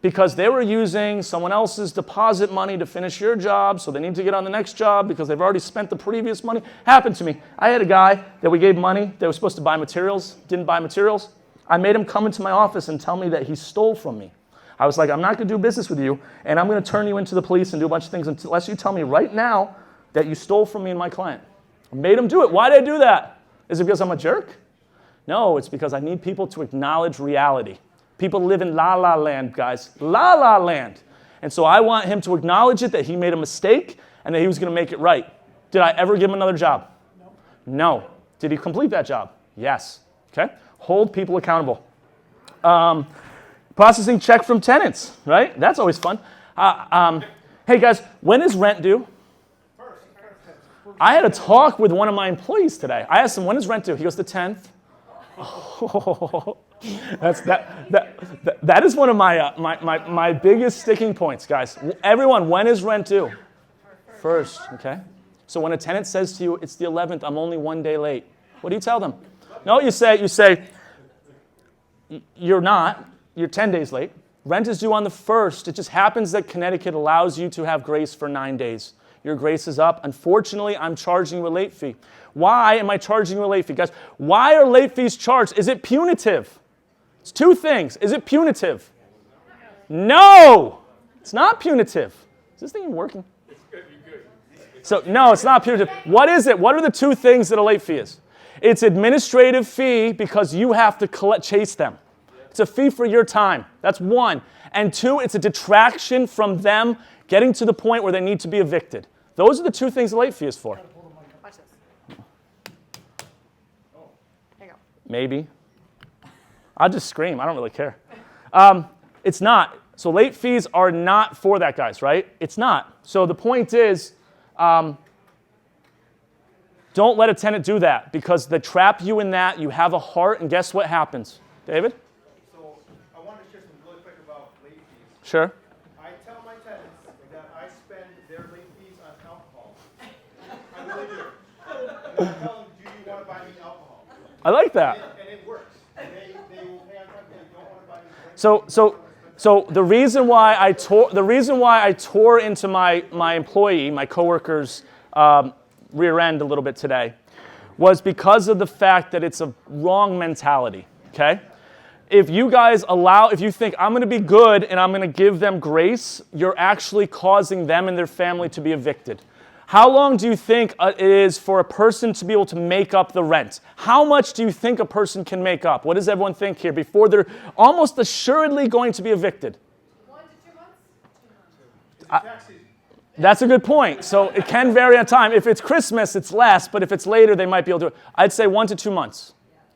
Because they were using someone else's deposit money to finish your job, so they need to get on the next job because they've already spent the previous money. Happened to me. I had a guy that we gave money that was supposed to buy materials, didn't buy materials. I made him come into my office and tell me that he stole from me. I was like, I'm not going to do business with you, and I'm going to turn you into the police and do a bunch of things unless you tell me right now that you stole from me and my client. I made him do it. Why did I do that? Is it because I'm a jerk? No, it's because I need people to acknowledge reality. People live in la-la land, guys. La-la land. And so I want him to acknowledge it, that he made a mistake, and that he was going to make it right. Did I ever give him another job? No. Did he complete that job? Yes. Okay? Hold people accountable. Processing check from tenants, right? That's always fun. Hey, guys, when is rent due? I had a talk with one of my employees today. I asked him, when is rent due? He goes, the 10th. Oh, that is one of my biggest sticking points, guys. Everyone, when is rent due? First, okay? So when a tenant says to you, it's the 11th, I'm only 1 day late, what do you tell them? No, you say, you're not, you're 10 days late. Rent is due on the 1st. It just happens that Connecticut allows you to have grace for 9 days. Your grace is up. Unfortunately, I'm charging you a late fee. Why am I charging you a late fee? Guys, why are late fees charged? Is it punitive? It's two things. Is it punitive? No! It's not punitive. Is this thing even working? It's good, you're good. So, no, it's not punitive. What is it? What are the two things that a late fee is? It's administrative fee because you have to chase them. It's a fee for your time. That's one. And two, it's a detraction from them getting to the point where they need to be evicted. Those are the two things a late fee is for. Watch this. There you go. Maybe. I'll just scream. I don't really care. It's not. So late fees are not for that, guys, right? It's not. So the point is, don't let a tenant do that because they trap you in that. You have a heart, and guess what happens? David? So I want to share something really quick about late fees. Sure. I tell my tenants that I spend their late fees on alcohol. I really do. And I tell them, do you want to buy me alcohol? I like that. And it works. They will pay on time. They don't want to buy me drinks. So the reason why I tore into my employee, my coworker's rear end a little bit today, was because of the fact that it's a wrong mentality. Okay, if you guys if you think I'm going to be good and I'm going to give them grace, you're actually causing them and their family to be evicted. How long do you think it is for a person to be able to make up the rent? How much do you think a person can make up? What does everyone think here before they're almost assuredly going to be evicted? 1 to 2 months? 2 months. Tax season. That's a good point. So it can vary on time. If it's Christmas, it's less, but if it's later, they might be able to do it. I'd say 1 to 2 months.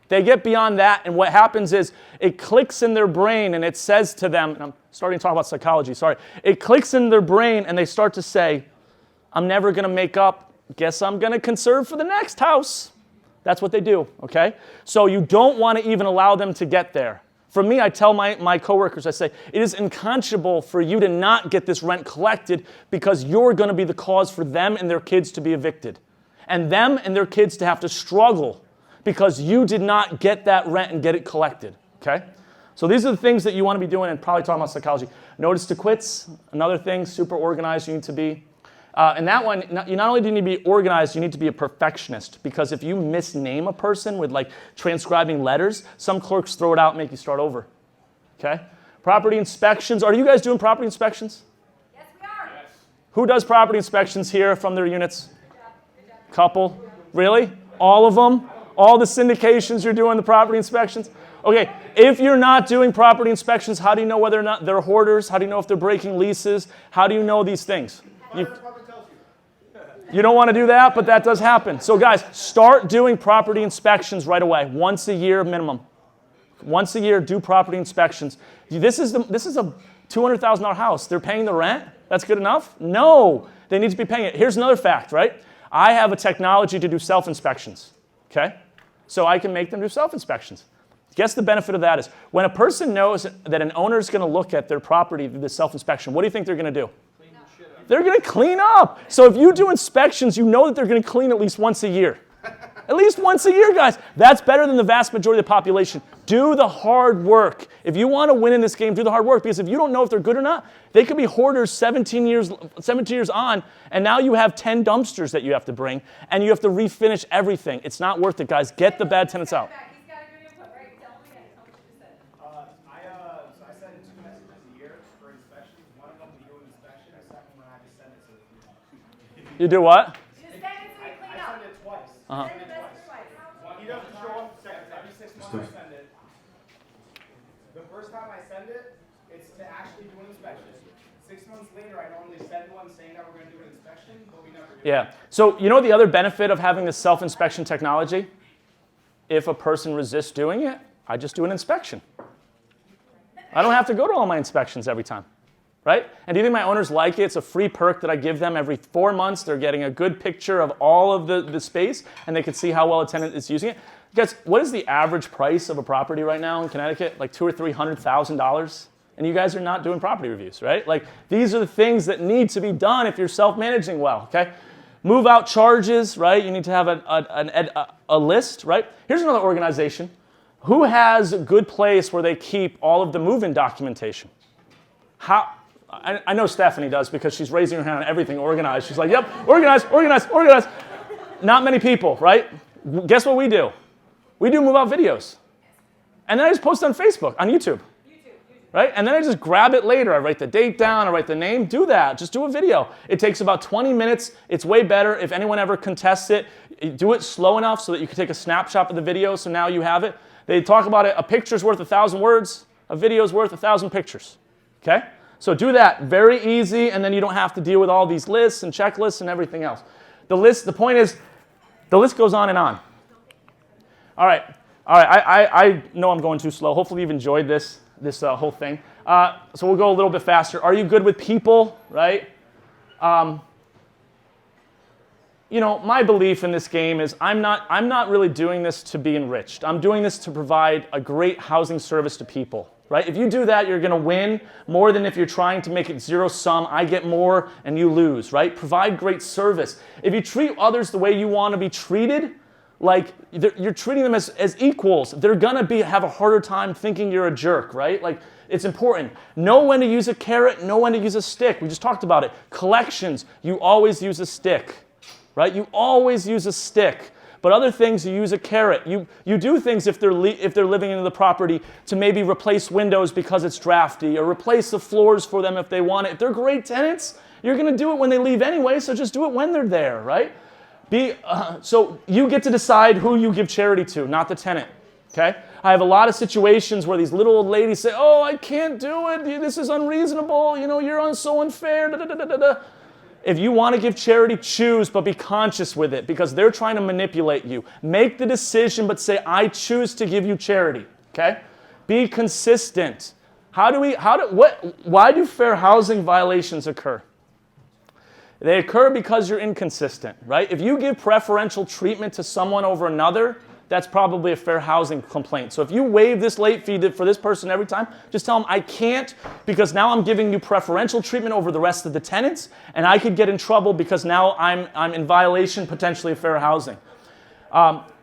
They get beyond that, and what happens is it clicks in their brain, and it says to them, and I'm starting to talk about psychology, sorry. It clicks in their brain, and they start to say, I'm never going to make up. Guess I'm going to conserve for the next house. That's what they do, okay? So you don't want to even allow them to get there. For me, I tell my coworkers, I say, it is unconscionable for you to not get this rent collected because you're going to be the cause for them and their kids to be evicted. And them and their kids to have to struggle because you did not get that rent and get it collected, okay? So these are the things that you want to be doing and probably talking about psychology. Notice to quits, another thing, super organized you need to be. And that one, you not only do you need to be organized, you need to be a perfectionist. Because if you misname a person with like transcribing letters, some clerks throw it out and make you start over. Okay? Property inspections. Are you guys doing property inspections? Yes, we are. Yes. Who does property inspections here from their units? Couple? Really? All of them? All the syndications you're doing the property inspections? Okay, if you're not doing property inspections, how do you know whether or not they're hoarders? How do you know if they're breaking leases? How do you know these things? You don't want to do that, but that does happen. So guys, start doing property inspections right away, once a year minimum. Once a year, do property inspections. This is a $200,000 house. They're paying the rent? That's good enough? No, they need to be paying it. Here's another fact, right? I have a technology to do self-inspections, okay? So I can make them do self-inspections. Guess the benefit of that is when a person knows that an owner is going to look at their property through the self-inspection, what do you think they're going to do? They're going to clean up. So if you do inspections, you know that they're going to clean at least once a year. At least once a year, guys. That's better than the vast majority of the population. Do the hard work. If you want to win in this game, do the hard work. Because if you don't know if they're good or not, they could be hoarders 17 years on, and now you have 10 dumpsters that you have to bring, and you have to refinish everything. It's not worth it, guys. Get the bad tenants out. He's got a good input, right? Tell him again. Tell him what you said. So I send 2 messages a year for inspections. One of them we do an inspection. The second one I just send it to the people. You do what? Just send it so we clean I up. send it twice. Send the message twice. He doesn't show up the second time. Every 6 months I send it. The first time I send it, it's to actually do an inspection. 6 months later, I normally send one saying that we're going to do an inspection, but we never do. Yeah. So you know the other benefit of having this self-inspection technology? If a person resists doing it, I just do an inspection. I don't have to go to all my inspections every time, right? And do you think my owners like it? It's a free perk that I give them every 4 months. They're getting a good picture of all of the space, and they can see how well a tenant is using it. Guys, what is the average price of a property right now in Connecticut? Like $200,000 or $300,000? And you guys are not doing property reviews, right? Like these are the things that need to be done if you're self-managing well, okay? Move out charges, right? You need to have a list, right? Here's another organization. Who has a good place where they keep all of the move-in documentation? How? I know Stephanie does because she's raising her hand on everything organized. She's like, yep, organized, organized, organized. Not many people, right? Guess what we do? We do move out videos. And then I just post it on Facebook, on YouTube. Right? And then I just grab it later. I write the date down, I write the name. Do that. Just do a video. It takes about 20 minutes. It's way better. If anyone ever contests it, do it slow enough so that you can take a snapshot of the video so now you have it. They talk about it, a picture's worth 1,000 words, a video's worth 1,000 pictures. Okay? So do that. Very easy, and then you don't have to deal with all these lists and checklists and everything else. The point is, the list goes on and on. All right. I know I'm going too slow. Hopefully you've enjoyed this whole thing. So we'll go a little bit faster. Are you good with people, right? My belief in this game is I'm not really doing this to be enriched. I'm doing this to provide a great housing service to people, right? If you do that, you're going to win more than if you're trying to make it zero sum. I get more and you lose, right? Provide great service. If you treat others the way you want to be treated, like you're treating them as equals, they're going to have a harder time thinking you're a jerk, right? Like, it's important. Know when to use a carrot, know when to use a stick. We just talked about it. Collections, you always use a stick, right? You always use a stick. But other things, you use a carrot. You do things if they're living in the property to maybe replace windows because it's drafty, or replace the floors for them if they want it. If they're great tenants, you're going to do it when they leave anyway, so just do it when they're there, right? So you get to decide who you give charity to, not the tenant, okay? I have a lot of situations where these little old ladies say, oh, I can't do it, this is unreasonable, you're so unfair, da, da, da, da, da. If you want to give charity, choose, but be conscious with it, because they're trying to manipulate you. Make the decision, but say, I choose to give you charity, okay? Be consistent. Why do fair housing violations occur? They occur because you're inconsistent, right? If you give preferential treatment to someone over another, that's probably a fair housing complaint. So if you waive this late fee for this person every time, just tell them, I can't, because now I'm giving you preferential treatment over the rest of the tenants, and I could get in trouble because now I'm in violation potentially of fair housing.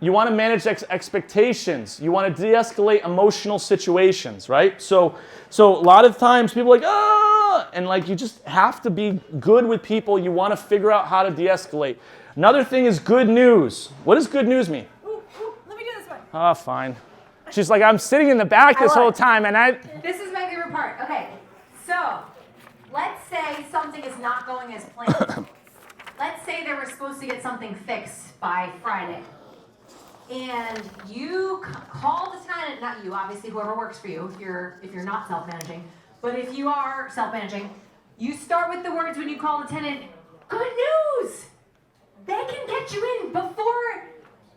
You want to manage expectations. You want to de-escalate emotional situations, right? So a lot of times people are like, and you just have to be good with people. You want to figure out how to de-escalate. Another thing is good news. What does good news mean? Let me do this one. Oh, fine. She's like, I'm sitting in the back this whole time, and This is my favorite part. Okay, so let's say something is not going as planned. Let's say they were supposed to get something fixed by Friday. And you call the tenant, not you, obviously whoever works for you, if you're not self-managing, but if you are self-managing, you start with the words when you call the tenant, good news! They can get you in before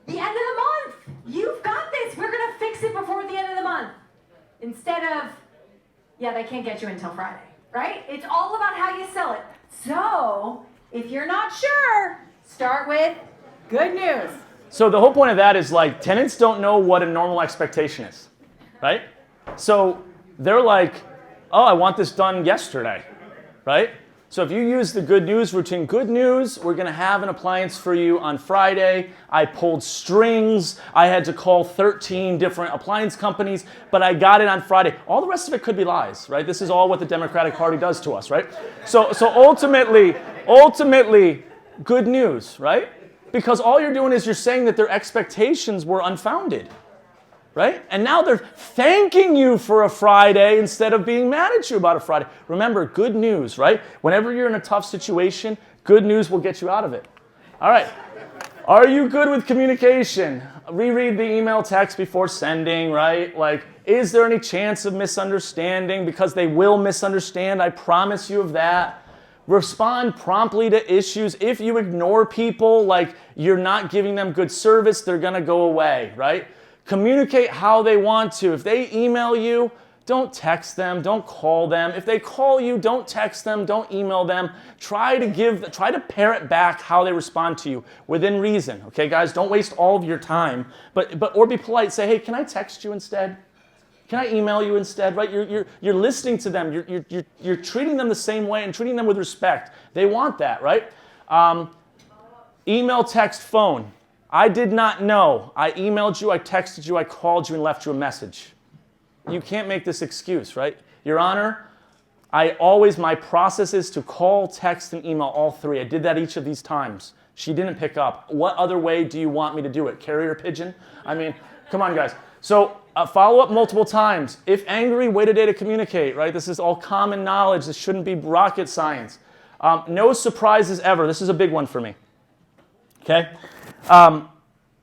the end of the month. You've got this. We're going to fix it before the end of the month. Instead of, yeah, they can't get you until Friday, right? It's all about how you sell it. So if you're not sure, start with good news. So the whole point of that is tenants don't know what a normal expectation is, right? So they're like, oh, I want this done yesterday, right? So if you use the good news routine, good news, we're going to have an appliance for you on Friday. I pulled strings. I had to call 13 different appliance companies, but I got it on Friday. All the rest of it could be lies, right? This is all what the Democratic Party does to us, right? So ultimately, good news, right? Because all you're doing is you're saying that their expectations were unfounded, right? And now they're thanking you for a Friday instead of being mad at you about a Friday. Remember, good news, right? Whenever you're in a tough situation, good news will get you out of it. All right. Are you good with communication? Reread the email text before sending, right? Is there any chance of misunderstanding? Because they will misunderstand. I promise you of that. Respond promptly to issues. If you ignore people, you're not giving them good service, they're going to go away, right? Communicate how they want to. If they email you, don't text them, don't call them. If they call you, don't text them, don't email them. Try to parrot back how they respond to you within reason. Okay, guys, don't waste all of your time, or be polite. Say, hey, can I text you instead? Can I email you instead? Right? You're listening to them. You're treating them the same way and treating them with respect. They want that, right? Email, text, phone. I did not know. I emailed you, I texted you, I called you, and left you a message. You can't make this excuse, right? Your Honor, My process is to call, text, and email, all three. I did that each of these times. She didn't pick up. What other way do you want me to do it? Carrier pigeon? I mean, come on, guys. So follow up multiple times. If angry, wait a day to communicate, right? This is all common knowledge. This shouldn't be rocket science. No surprises ever. This is a big one for me. Okay?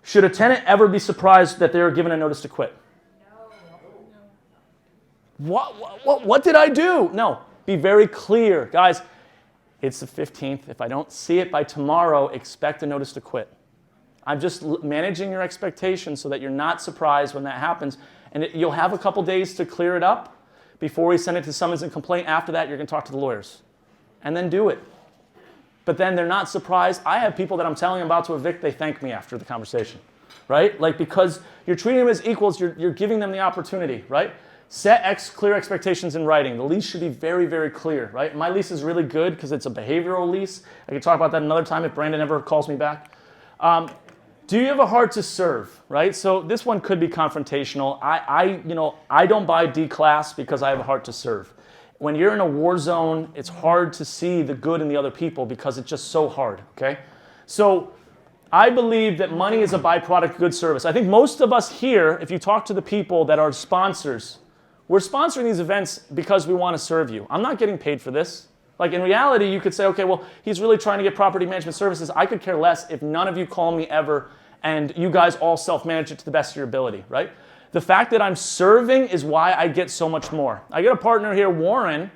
Should a tenant ever be surprised that they are given a notice to quit? No. What did I do? No. Be very clear. Guys, it's the 15th. If I don't see it by tomorrow, expect a notice to quit. I'm just managing your expectations so that you're not surprised when that happens. And you'll have a couple days to clear it up before we send it to summons and complaint. After that, you're going to talk to the lawyers. And then do it. But then they're not surprised. I have people that I'm telling them about to evict, they thank me after the conversation. Right? Like, because you're treating them as equals, you're giving them the opportunity, right? Set clear expectations in writing. The lease should be very, very clear, right? My lease is really good because it's a behavioral lease. I can talk about that another time if Brandon ever calls me back. Do you have a heart to serve, right? So this one could be confrontational. I don't buy D-class because I have a heart to serve. When you're in a war zone, it's hard to see the good in the other people because it's just so hard, okay? So I believe that money is a byproduct of good service. I think most of us here, if you talk to the people that are sponsors, we're sponsoring these events because we want to serve you. I'm not getting paid for this. Like, in reality, you could say, okay, well, he's really trying to get property management services. I could care less if none of you call me ever and you guys all self-manage it to the best of your ability, right? The fact that I'm serving is why I get so much more. I get a partner here, Warren,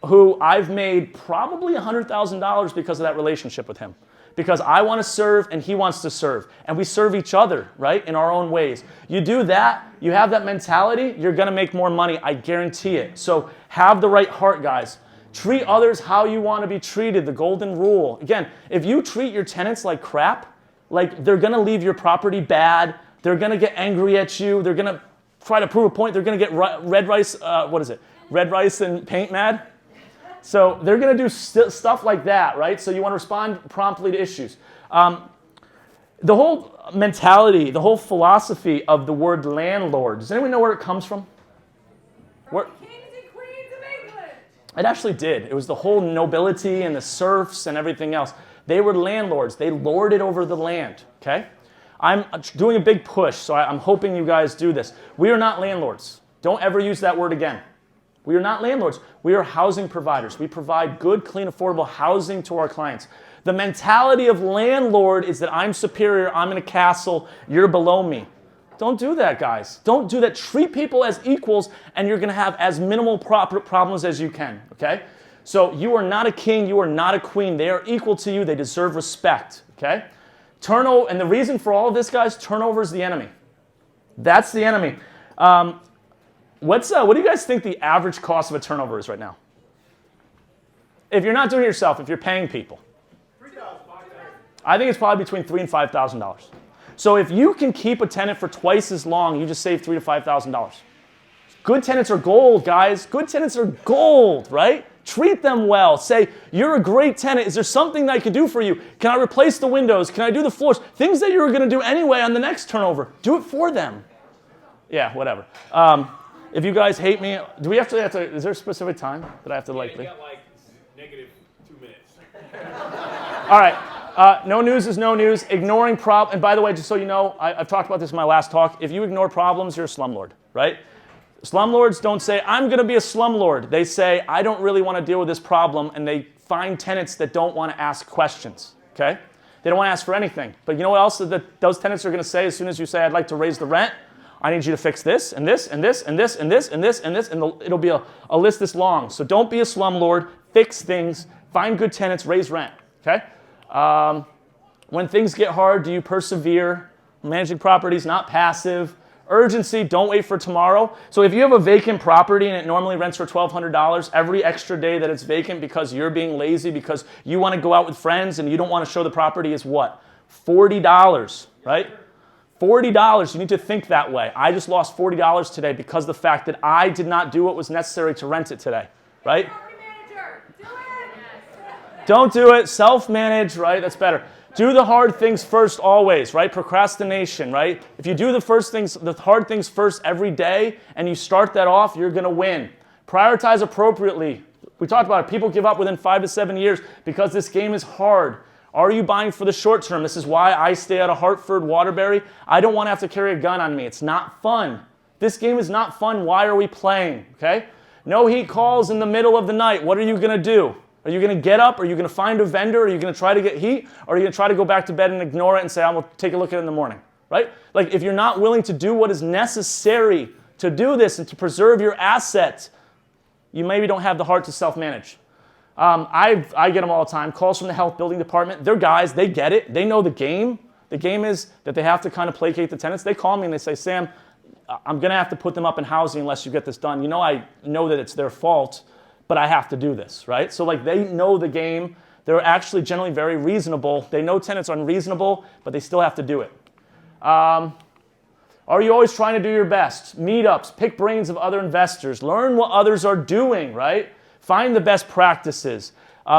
who I've made probably $100,000 because of that relationship with him. Because I want to serve and he wants to serve. And we serve each other, right, in our own ways. You do that, you have that mentality, you're going to make more money. I guarantee it. So have the right heart, guys. Treat others how you want to be treated, the golden rule. Again, if you treat your tenants like crap, like they're going to leave your property bad, they're going to get angry at you, they're going to try to prove a point, they're going to get red rice and paint mad. So they're going to do stuff like that, right? So you want to respond promptly to issues. The whole mentality, the whole philosophy of the word landlord, does anyone know where it comes from? Kings and queens of England. It actually did. It was the whole nobility and the serfs and everything else. They were landlords. They lorded over the land, okay? I'm doing a big push, so I'm hoping you guys do this. We are not landlords. Don't ever use that word again. We are not landlords. We are housing providers. We provide good, clean, affordable housing to our clients. The mentality of landlord is that I'm superior, I'm in a castle, you're below me. Don't do that, guys. Don't do that. Treat people as equals, and you're going to have as minimal problems as you can, okay? So you are not a king, you are not a queen. They are equal to you. They deserve respect, okay? Turnover, and the reason for all of this, guys, turnover is the enemy. That's the enemy. What do you guys think the average cost of a turnover is right now? If you're not doing it yourself, if you're paying people. I think it's probably between $3,000 and $5,000. So if you can keep a tenant for twice as long, you just save $3,000 to $5,000. Good tenants are gold, guys. Good tenants are gold, right? Treat them well. Say, you're a great tenant. Is there something that I can do for you? Can I replace the windows? Can I do the floors? Things that you were going to do anyway on the next turnover. Do it for them. Yeah, whatever. If you guys hate me, do we have to, is there a specific time that I have to You got like -2 minutes. All right. No news is no news. Ignoring problems. And by the way, just so you know, I've talked about this in my last talk. If you ignore problems, you're a slumlord, right? Slumlords don't say, I'm going to be a slumlord. They say, I don't really want to deal with this problem, and they find tenants that don't want to ask questions, okay? They don't want to ask for anything. But you know what else that those tenants are going to say as soon as you say, I'd like to raise the rent? I need you to fix this, and this, and this, and this, and this, and this, and this, and it'll be a list this long. So don't be a slumlord. Fix things. Find good tenants. Raise rent, okay? When things get hard, do you persevere? Managing properties, not passive. Urgency, don't wait for tomorrow. So if you have a vacant property and it normally rents for $1,200, every extra day that it's vacant because you're being lazy, because you want to go out with friends and you don't want to show the property is what? $40, right? $40. You need to think that way. I just lost $40 today because of the fact that I did not do what was necessary to rent it today, right? Property manager, do it. Don't do it. Self-manage, right? That's better. Do the hard things first always, right? Procrastination, right? If you do the hard things first every day and you start that off, you're going to win. Prioritize appropriately. We talked about it. People give up within 5 to 7 years because this game is hard. Are you buying for the short term? This is why I stay out of Hartford, Waterbury. I don't want to have to carry a gun on me. It's not fun. This game is not fun. Why are we playing? Okay? No heat calls in the middle of the night. What are you going to do? Are you going to get up? Are you going to find a vendor? Are you going to try to get heat? Or are you going to try to go back to bed and ignore it and say, I'm going to take a look at it in the morning? Right? Like, if you're not willing to do what is necessary to do this and to preserve your assets, you maybe don't have the heart to self-manage. I get them all the time. Calls from the health building department. They're guys. They get it. They know the game. The game is that they have to kind of placate the tenants. They call me and they say, Sam, I'm going to have to put them up in housing unless you get this done. You know, I know that it's their fault, but I have to do this, right? So, like, they know the game. They're actually generally very reasonable. They know tenants are unreasonable, but they still have to do it. Are you always trying to do your best? Meetups, pick brains of other investors. Learn what others are doing, right? Find the best practices.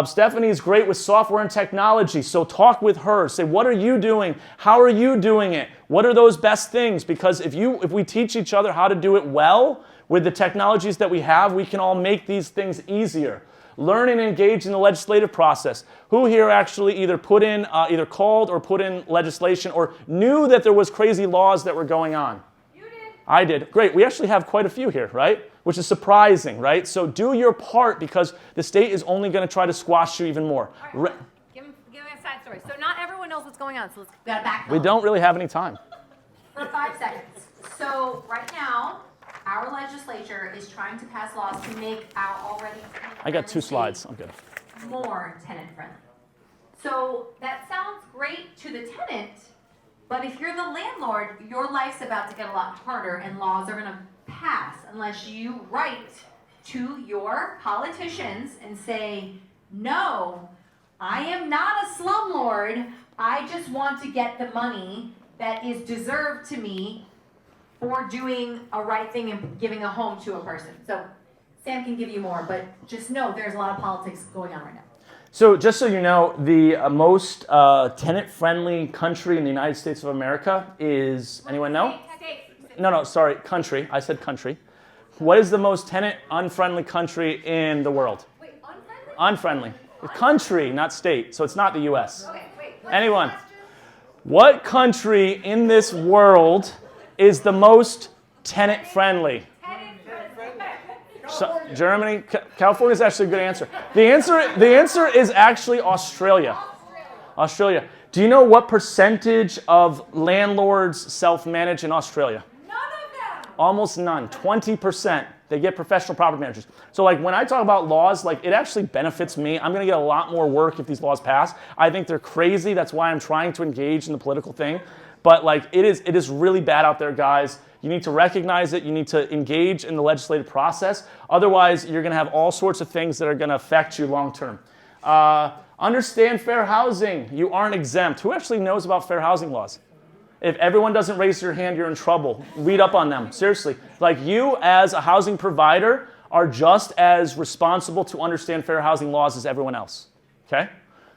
Stephanie's great with software and technology, so talk with her. Say, what are you doing? How are you doing it? What are those best things? Because if we teach each other how to do it well with the technologies that we have, we can all make these things easier. Learn and engage in the legislative process. Who here actually either called or put in legislation or knew that there was crazy laws that were going on? You did. I did. Great. We actually have quite a few here, right? Which is surprising, right? So do your part because the state is only going to try to squash you even more. All right. Give me a side story. So not everyone knows what's going on, so let's got back. We don't really have any time. For 5 seconds. So right now, our legislature is trying to pass laws to make our already I got 2 slides. I'm good. more tenant friendly. So that sounds great to the tenant, but if you're the landlord, your life's about to get a lot harder and laws are going to pass unless you write to your politicians and say, no, I am not a slumlord. I just want to get the money that is deserved to me for doing a right thing and giving a home to a person. So Sam can give you more, but just know there's a lot of politics going on right now. So just so you know, the most tenant-friendly country in the United States of America is, anyone know? No, sorry, country. I said country. What is the most tenant-unfriendly country in the world? Wait, unfriendly? Unfriendly. Country, not state. So it's not the U.S. Okay, wait. Anyone? What country in this world is the most tenant-friendly? So, Germany? California is actually a good answer. The answer is actually Australia. Australia. Do you know what percentage of landlords self-manage in Australia? None of them. Almost none. 20%. They get professional property managers. So like when I talk about laws, like it actually benefits me. I'm going to get a lot more work if these laws pass. I think they're crazy. That's why I'm trying to engage in the political thing. But like it is really bad out there, guys. You need to recognize it. You need to engage in the legislative process. Otherwise, you're going to have all sorts of things that are going to affect you long term. Understand fair housing. You aren't exempt. Who actually knows about fair housing laws? If everyone doesn't raise your hand, you're in trouble. Read up on them. Seriously. Like you as a housing provider are just as responsible to understand fair housing laws as everyone else. Okay?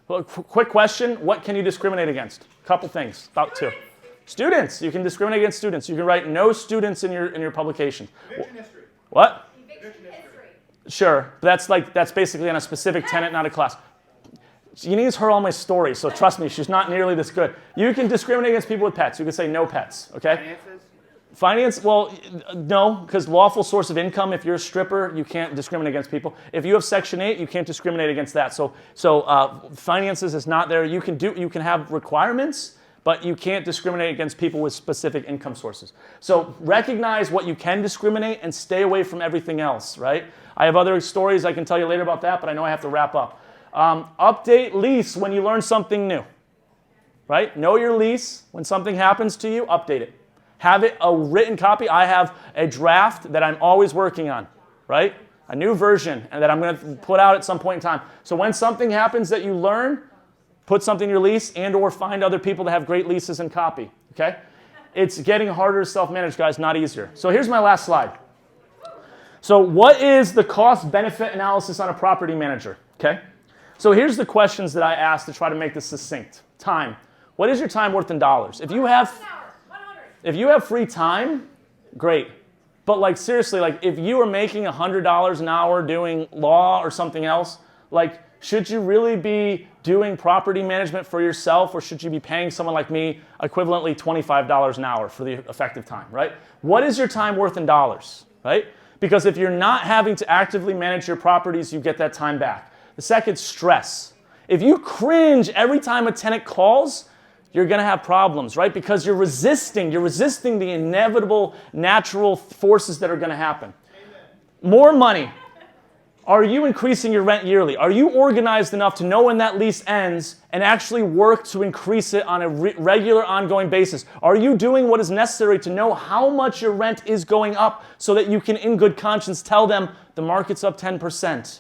Well, quick question. What can you discriminate against? A couple things. About 2. Students. You can discriminate against students. You can write no students in your publication. Eviction history. What? Eviction history. Sure. But that's basically on a specific tenant, not a class. Yanine's heard all my stories, so trust me, she's not nearly this good. You can discriminate against people with pets. You can say no pets, okay? Finances. Finance, well, no, because lawful source of income, if you're a stripper, you can't discriminate against people. If you have Section 8, you can't discriminate against that. So finances is not there. You can have requirements, but you can't discriminate against people with specific income sources. So recognize what you can discriminate and stay away from everything else, right? I have other stories I can tell you later about that, but I know I have to wrap up. Update lease when you learn something new, right? Know your lease. When something happens to you, update it. Have it a written copy. I have a draft that I'm always working on, right? A new version and that I'm going to put out at some point in time. So when something happens that you learn, put something in your lease and or find other people that have great leases and copy, okay? It's getting harder to self-manage, guys, not easier. So here's my last slide. So what is the cost-benefit analysis on a property manager, okay? So here's the questions that I asked to try to make this succinct. Time. What is your time worth in dollars? If you have free time, great. But like seriously, like if you are making $100 an hour doing law or something else, like should you really be doing property management for yourself, or should you be paying someone like me equivalently $25 an hour for the effective time, right? What is your time worth in dollars, right? Because if you're not having to actively manage your properties, you get that time back. The second, stress. If you cringe every time a tenant calls, you're going to have problems, right? Because you're resisting the inevitable natural forces that are going to happen. More money. Are you increasing your rent yearly? Are you organized enough to know when that lease ends and actually work to increase it on a regular, ongoing basis? Are you doing what is necessary to know how much your rent is going up so that you can, in good conscience, tell them the market's up 10%?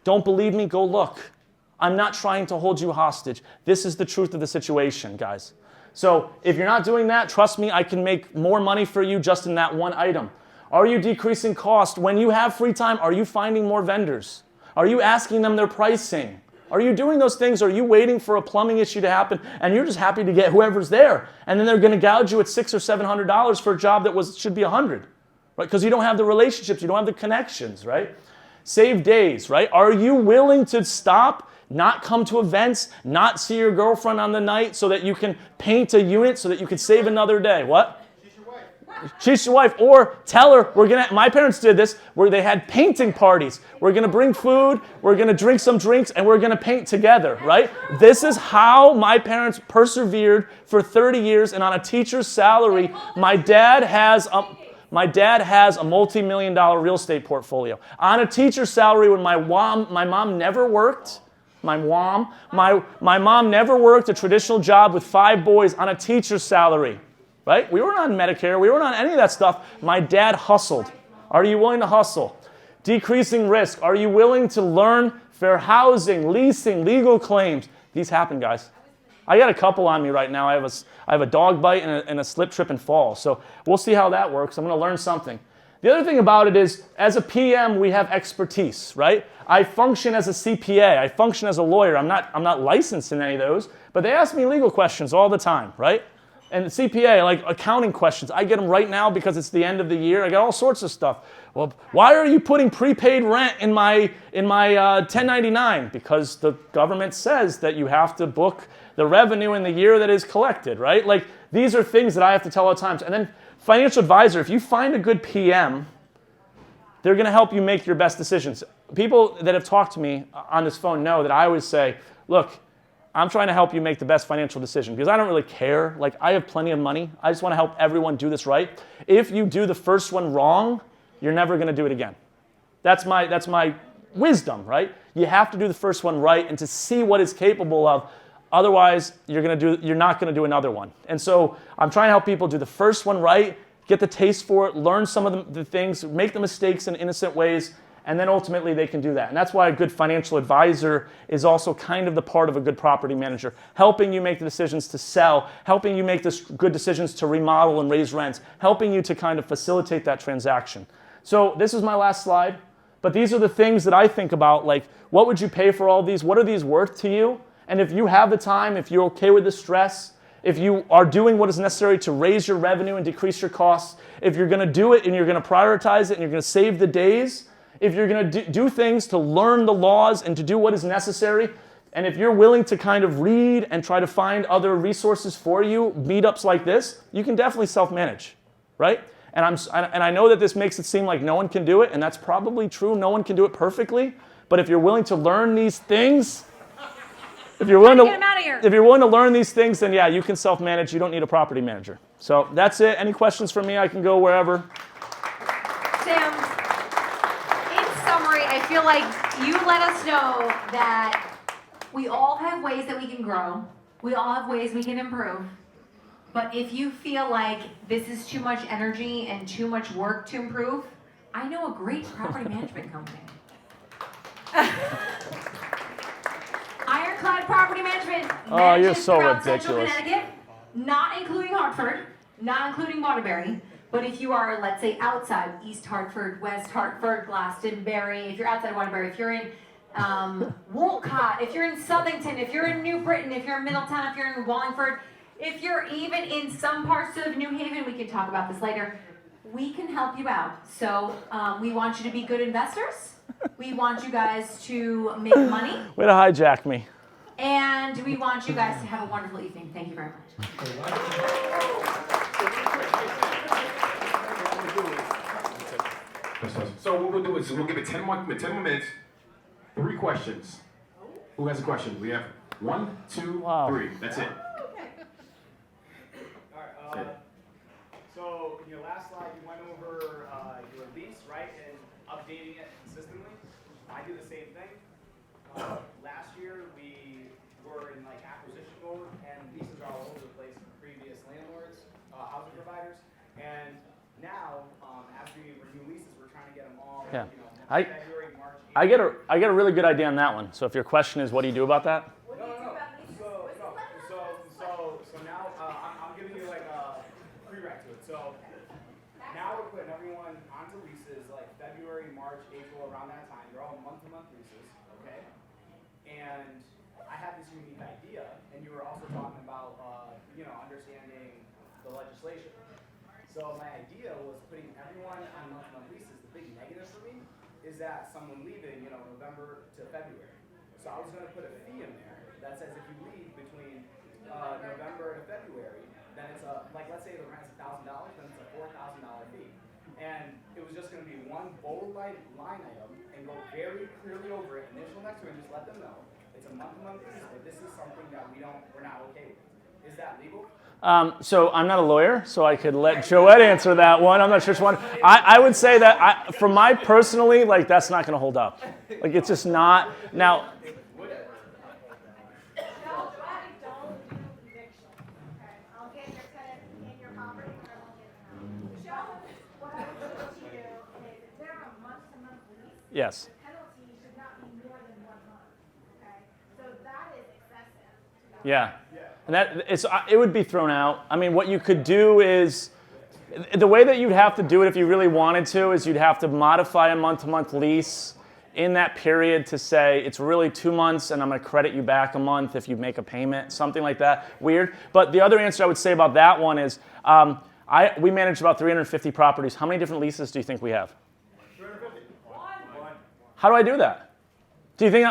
Don't believe me? Go look. I'm not trying to hold you hostage. This is the truth of the situation, guys. So if you're not doing that, trust me, I can make more money for you just in that one item. Are you decreasing cost? When you have free time, are you finding more vendors? Are you asking them their pricing? Are you doing those things? Or are you waiting for a plumbing issue to happen and you're just happy to get whoever's there? And then they're going to gouge you at $600 or $700 for a job that should be $100, right? Because you don't have the relationships, you don't have the connections, right? Save days, right? Are you willing to stop, not come to events, not see your girlfriend on the night so that you can paint a unit so that you can save another day? What? She's your wife, or tell her my parents did this where they had painting parties. We're gonna bring food, we're gonna drink some drinks, and we're gonna paint together, right? This is how my parents persevered for 30 years, and on a teacher's salary, my dad has a multi-million-dollar real estate portfolio. On a teacher's salary, when my mom never worked, my mom never worked a traditional job with 5 boys on a teacher's salary. Right? We weren't on Medicare. We weren't on any of that stuff. My dad hustled. Are you willing to hustle? Decreasing risk. Are you willing to learn fair housing, leasing, legal claims? These happen, guys. I got a couple on me right now. I have a dog bite and a slip, trip, and fall. So we'll see how that works. I'm going to learn something. The other thing about it is, as a PM, we have expertise, right? I function as a CPA. I function as a lawyer. I'm not licensed in any of those, but they ask me legal questions all the time, right? And CPA, like accounting questions, I get them right now because it's the end of the year. I got all sorts of stuff. Well, why are you putting prepaid rent in my 1099? Because the government says that you have to book the revenue in the year that is collected, right? Like these are things that I have to tell all the time. And then financial advisor, if you find a good PM, they're going to help you make your best decisions. People that have talked to me on this phone know that I always say, look, I'm trying to help you make the best financial decision because I don't really care. Like, I have plenty of money. I just want to help everyone do this right. If you do the first one wrong, you're never going to do it again. That's my wisdom, right? You have to do the first one right and to see what it's capable of. Otherwise, you're not going to do another one. And so I'm trying to help people do the first one right, get the taste for it, learn some of the things, make the mistakes in innocent ways, and then ultimately they can do that. And that's why a good financial advisor is also kind of the part of a good property manager, helping you make the decisions to sell, helping you make the good decisions to remodel and raise rents, helping you to kind of facilitate that transaction. So this is my last slide, but these are the things that I think about, like what would you pay for all these? What are these worth to you? And if you have the time, if you're okay with the stress, if you are doing what is necessary to raise your revenue and decrease your costs, if you're going to do it and you're going to prioritize it and you're going to save the days, if you're going to do things to learn the laws and to do what is necessary, and if you're willing to kind of read and try to find other resources for you, meetups like this, you can definitely self-manage, right? And I know that this makes it seem like no one can do it, and that's probably true. No one can do it perfectly. But if you're willing to learn these things, if you're willing to learn these things, then yeah, you can self-manage. You don't need a property manager. So that's it. Any questions for me? I can go wherever. Sam, I feel like you let us know that we all have ways that we can grow. We all have ways we can improve. But if you feel like this is too much energy and too much work to improve, I know a great property management company. Ironclad Property Management. Oh, you're so throughout ridiculous. Central Connecticut, not including Hartford, not including Waterbury. But if you are, let's say, outside East Hartford, West Hartford, Glastonbury, if you're outside Waterbury, if you're in Wolcott, if you're in Southington, if you're in New Britain, if you're in Middletown, if you're in Wallingford, if you're even in some parts of New Haven, we can talk about this later. we can help you out. So we want you to be good investors. We want you guys to make money. Way to hijack me. And we want you guys to have a wonderful evening. Thank you very much. So what we'll do is we'll give it 10 more minutes. 3 questions. Who has a question? We have 1, 2, Wow. 3. That's it. All right. So in your last slide, you went over your lease, right, and updating it consistently. I do the same thing. Last year we were in like acquisition mode, and leases are all over the place from previous landlords, housing providers, and now as we renew leases, we're trying to get them all. Yeah. You know, I- February, March. I get a really good idea on that one. So if your question is, what do you do about that? What do you do about leases? So now I'm giving you like a prereq to it. So now we're putting everyone onto leases like February, March, April, around that time. They're all month-to-month leases, okay? And I had this unique idea, and you were also talking about understanding the legislation. So my idea was putting everyone on month-to-month leases. The big negative for me is that someone leaving, November to February. So I was going to put a fee in there that says if you leave between November and February, then it's let's say the rent's $1,000, then it's a $4,000 fee. And it was just going to be one bold line item and go very clearly over it, initial next to it, and just let them know it's a month-to-month lease, but this is something that we're not okay with. Is that legal? So I'm not a lawyer, so I could let Joette answer that one. I'm not sure which one. I would say that for my personally, like that's not going to hold up. Like it's just not. Now, yes. Penalty should not be more than 1 month. Okay, so that is excessive. Yeah. And it would be thrown out. I mean, what you could do is, the way that you'd have to do it if you really wanted to is you'd have to modify a month-to-month lease in that period to say it's really 2 months and I'm going to credit you back a month if you make a payment, something like that. Weird. But the other answer I would say about that one is we manage about 350 properties. How many different leases do you think we have? 350. How do I do that? Do you think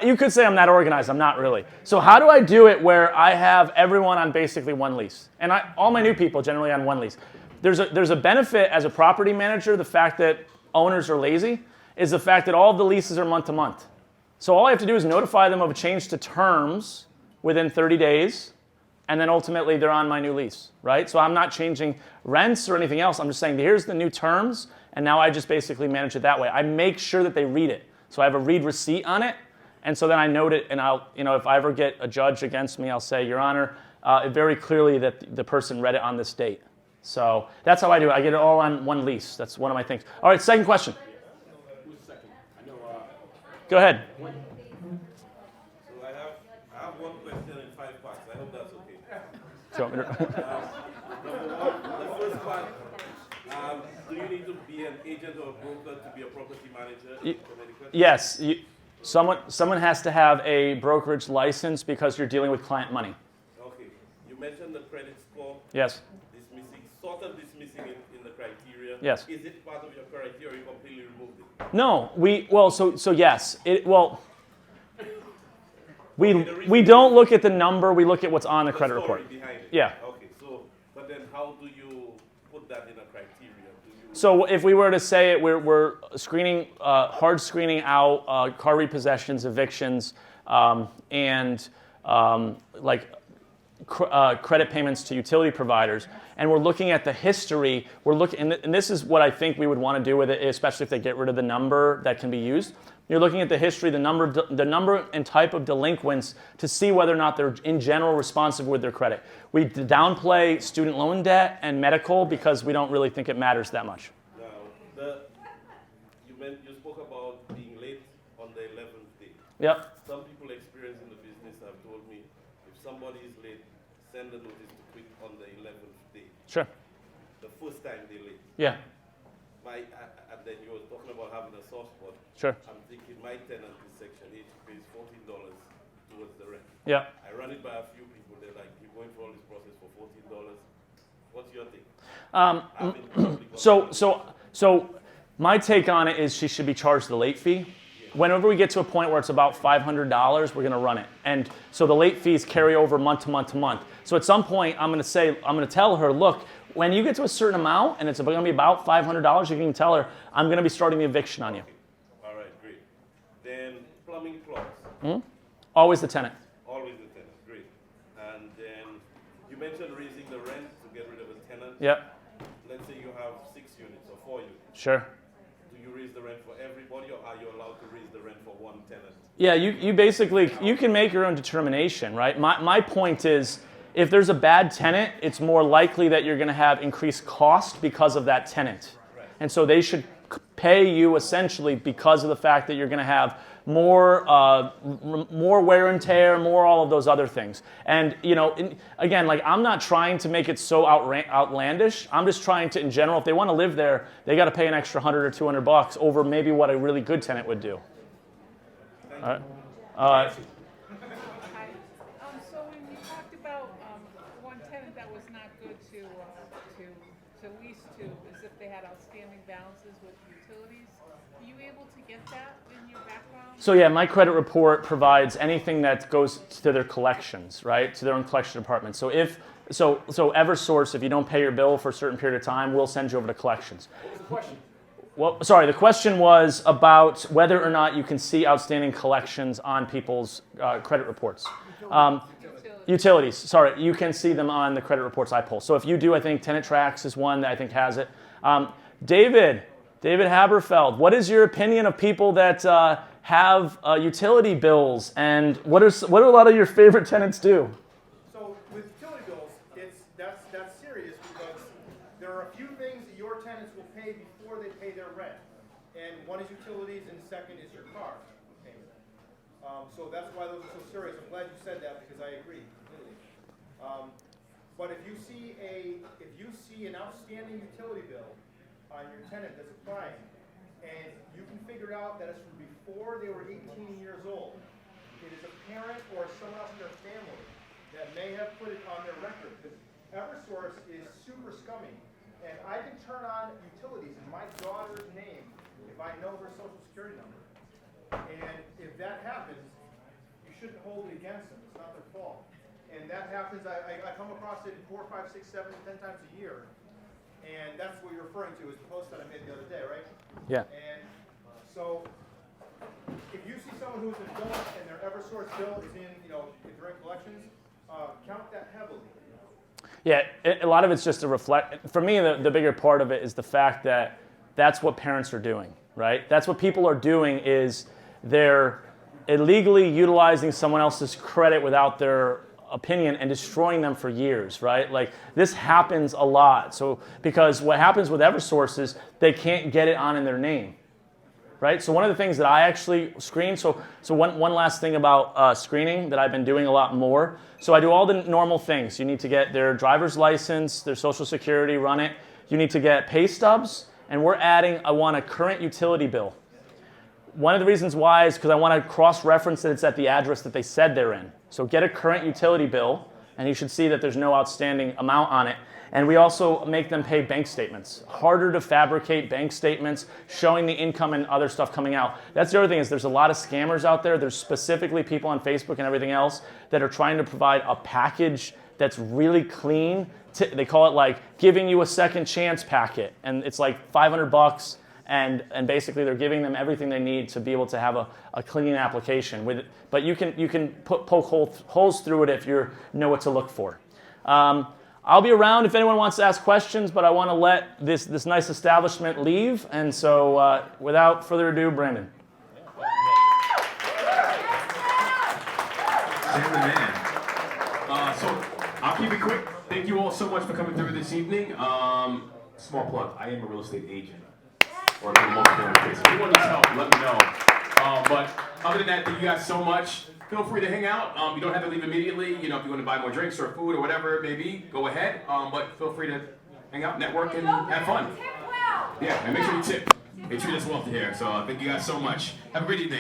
you could say I'm that organized. I'm not really. So how do I do it where I have everyone on basically one lease, and all my new people generally on one lease? There's a benefit as a property manager. The fact that owners are lazy is the fact that all of the leases are month to month. So all I have to do is notify them of a change to terms within 30 days, and then ultimately they're on my new lease, right? So I'm not changing rents or anything else. I'm just saying here's the new terms, and now I just basically manage it that way. I make sure that they read it. So I have a read receipt on it, and so then I note it, and I'll, if I ever get a judge against me, I'll say, Your Honor, very clearly that the person read it on this date. So that's how I do it. I get it all on one lease. That's one of my things. All right, second question. Who's second? I know. Go ahead. So I have one question in 5 parts. I hope that's okay. Do you want me to- Number one, the first part. Do you need to be an agent or a broker to be a property manager? Yes. Someone has to have a brokerage license because you're dealing with client money. Okay. You mentioned the credit score. Yes. Dismissing, sort of dismissing in the criteria. Yes. Is it part of your criteria or you completely removed it? No. So yes. We don't look at the number. We look at what's on the credit report. Behind it. Yeah. Okay. So, but then how do you put that in a criteria? So if we were to say it, we're screening, hard screening out car repossessions, evictions, and credit payments to utility providers, and we're looking at the history. And this is what I think we would want to do with it, especially if they get rid of the number that can be used. You're looking at the history, the number and type of delinquents to see whether or not they're in general responsive with their credit. We downplay student loan debt and medical because we don't really think it matters that much. Now, you spoke about being late on the 11th day. Yep. Some people experienced in the business have told me if somebody is late, send a notice to quit on the 11th day. Sure. The first time they're late. Yeah. And then you were talking about having a soft spot. Sure. I'm thinking my tenant in Section 8 pays $14 towards the rent. Yeah. I run it by a few people. They're like, you're going through all this process for $14. What's your take? So my take on it is she should be charged the late fee. Whenever we get to a point where it's about $500, we're going to run it. And so the late fees carry over month to month to month. So at some point, I'm going to tell her, look, when you get to a certain amount and it's going to be about $500, you can tell her, I'm going to be starting the eviction on you. All right, great. Then plumbing clause. Always the tenant. Always the tenant, great. And then you mentioned raising the rent to get rid of a tenant. Yep. Let's say you have 6 units or 4 units. Sure. Do you raise the rent for everybody, or are you allowed to raise the rent for one tenant? Yeah, you basically, you can make your own determination, right? My point is, if there's a bad tenant, it's more likely that you're going to have increased cost because of that tenant. Right. And so they should pay you essentially because of the fact that you're going to have more wear and tear, more all of those other things. And again, like I'm not trying to make it so outlandish. I'm just trying to, in general, if they want to live there, they got to pay an extra $100 or $200 over maybe what a really good tenant would do. All right. Hi. So when you talked about one tenant that was not good to lease to, as if they had outstanding balances with utilities, were you able to get that in your background? So yeah, my credit report provides anything that goes to their collections, right? To their own collection department. So so Eversource, if you don't pay your bill for a certain period of time, we'll send you over to collections. What was the question? Well, sorry, the question was about whether or not you can see outstanding collections on people's credit reports. Utilities, sorry, you can see them on the credit reports I pull. So if you do, I think Tenant Tracks is one that I think has it. David Haberfeld, what is your opinion of people that have utility bills, and what do a lot of your favorite tenants do? So with utility bills, that's serious because there are a few things that your tenants will pay before they pay their rent, and one is utilities, and second is your car payment. So that's why those are so serious. I'm glad you said that because I agree completely. But if you see an outstanding utility bill on your tenant that's applying, and you can figure out that it's from before they were 18 years old, it is a parent or someone else in their family that may have put it on their record. Because Eversource is super scummy, and I can turn on utilities in my daughter's name if I know her social security number. And if that happens, you shouldn't hold it against them. It's not their fault. And that happens, I come across it 4, 5, 6, 7, 10 times a year. And that's what you're referring to is the post that I made the other day, right? Yeah. And so if you see someone who's an adult and their Eversource bill is in, if they're in collections, count that heavily. Yeah, a lot of it's just to reflect. For me, the bigger part of it is the fact that that's what parents are doing, right? That's what people are doing is they're illegally utilizing someone else's credit without their opinion and destroying them for years, right? Like this happens a lot. So because what happens with Eversource is they can't get it on in their name, right? So one of the things that I actually screen, so one last thing about screening that I've been doing a lot more. So I do all the normal things. You need to get their driver's license, their social security, run it. You need to get pay stubs, and we're adding, I want a current utility bill. One of the reasons why is because I want to cross-reference that it's at the address that they said they're in. So get a current utility bill, and you should see that there's no outstanding amount on it. And we also make them pay bank statements. Harder to fabricate bank statements, showing the income and other stuff coming out. That's the other thing is there's a lot of scammers out there. There's specifically people on Facebook and everything else that are trying to provide a package that's really clean. They call it like giving you a second chance packet. And it's like $500. And basically they're giving them everything they need to be able to have a clean application with it. But you can poke holes through it if you know what to look for. I'll be around if anyone wants to ask questions, but I want to let this nice establishment leave. And so without further ado, Brandon. So I'll keep it quick. Thank you all so much for coming through this evening. Small plug, I am a real estate agent. Or for the multifamily case. If anyone needs help, let me know. But other than that, thank you guys so much. Feel free to hang out. You don't have to leave immediately. If you want to buy more drinks or food or whatever it may be, go ahead. But feel free to hang out, network, and have fun. Yeah, and make sure you tip. They treat us well here. So thank you guys so much. Have a great evening.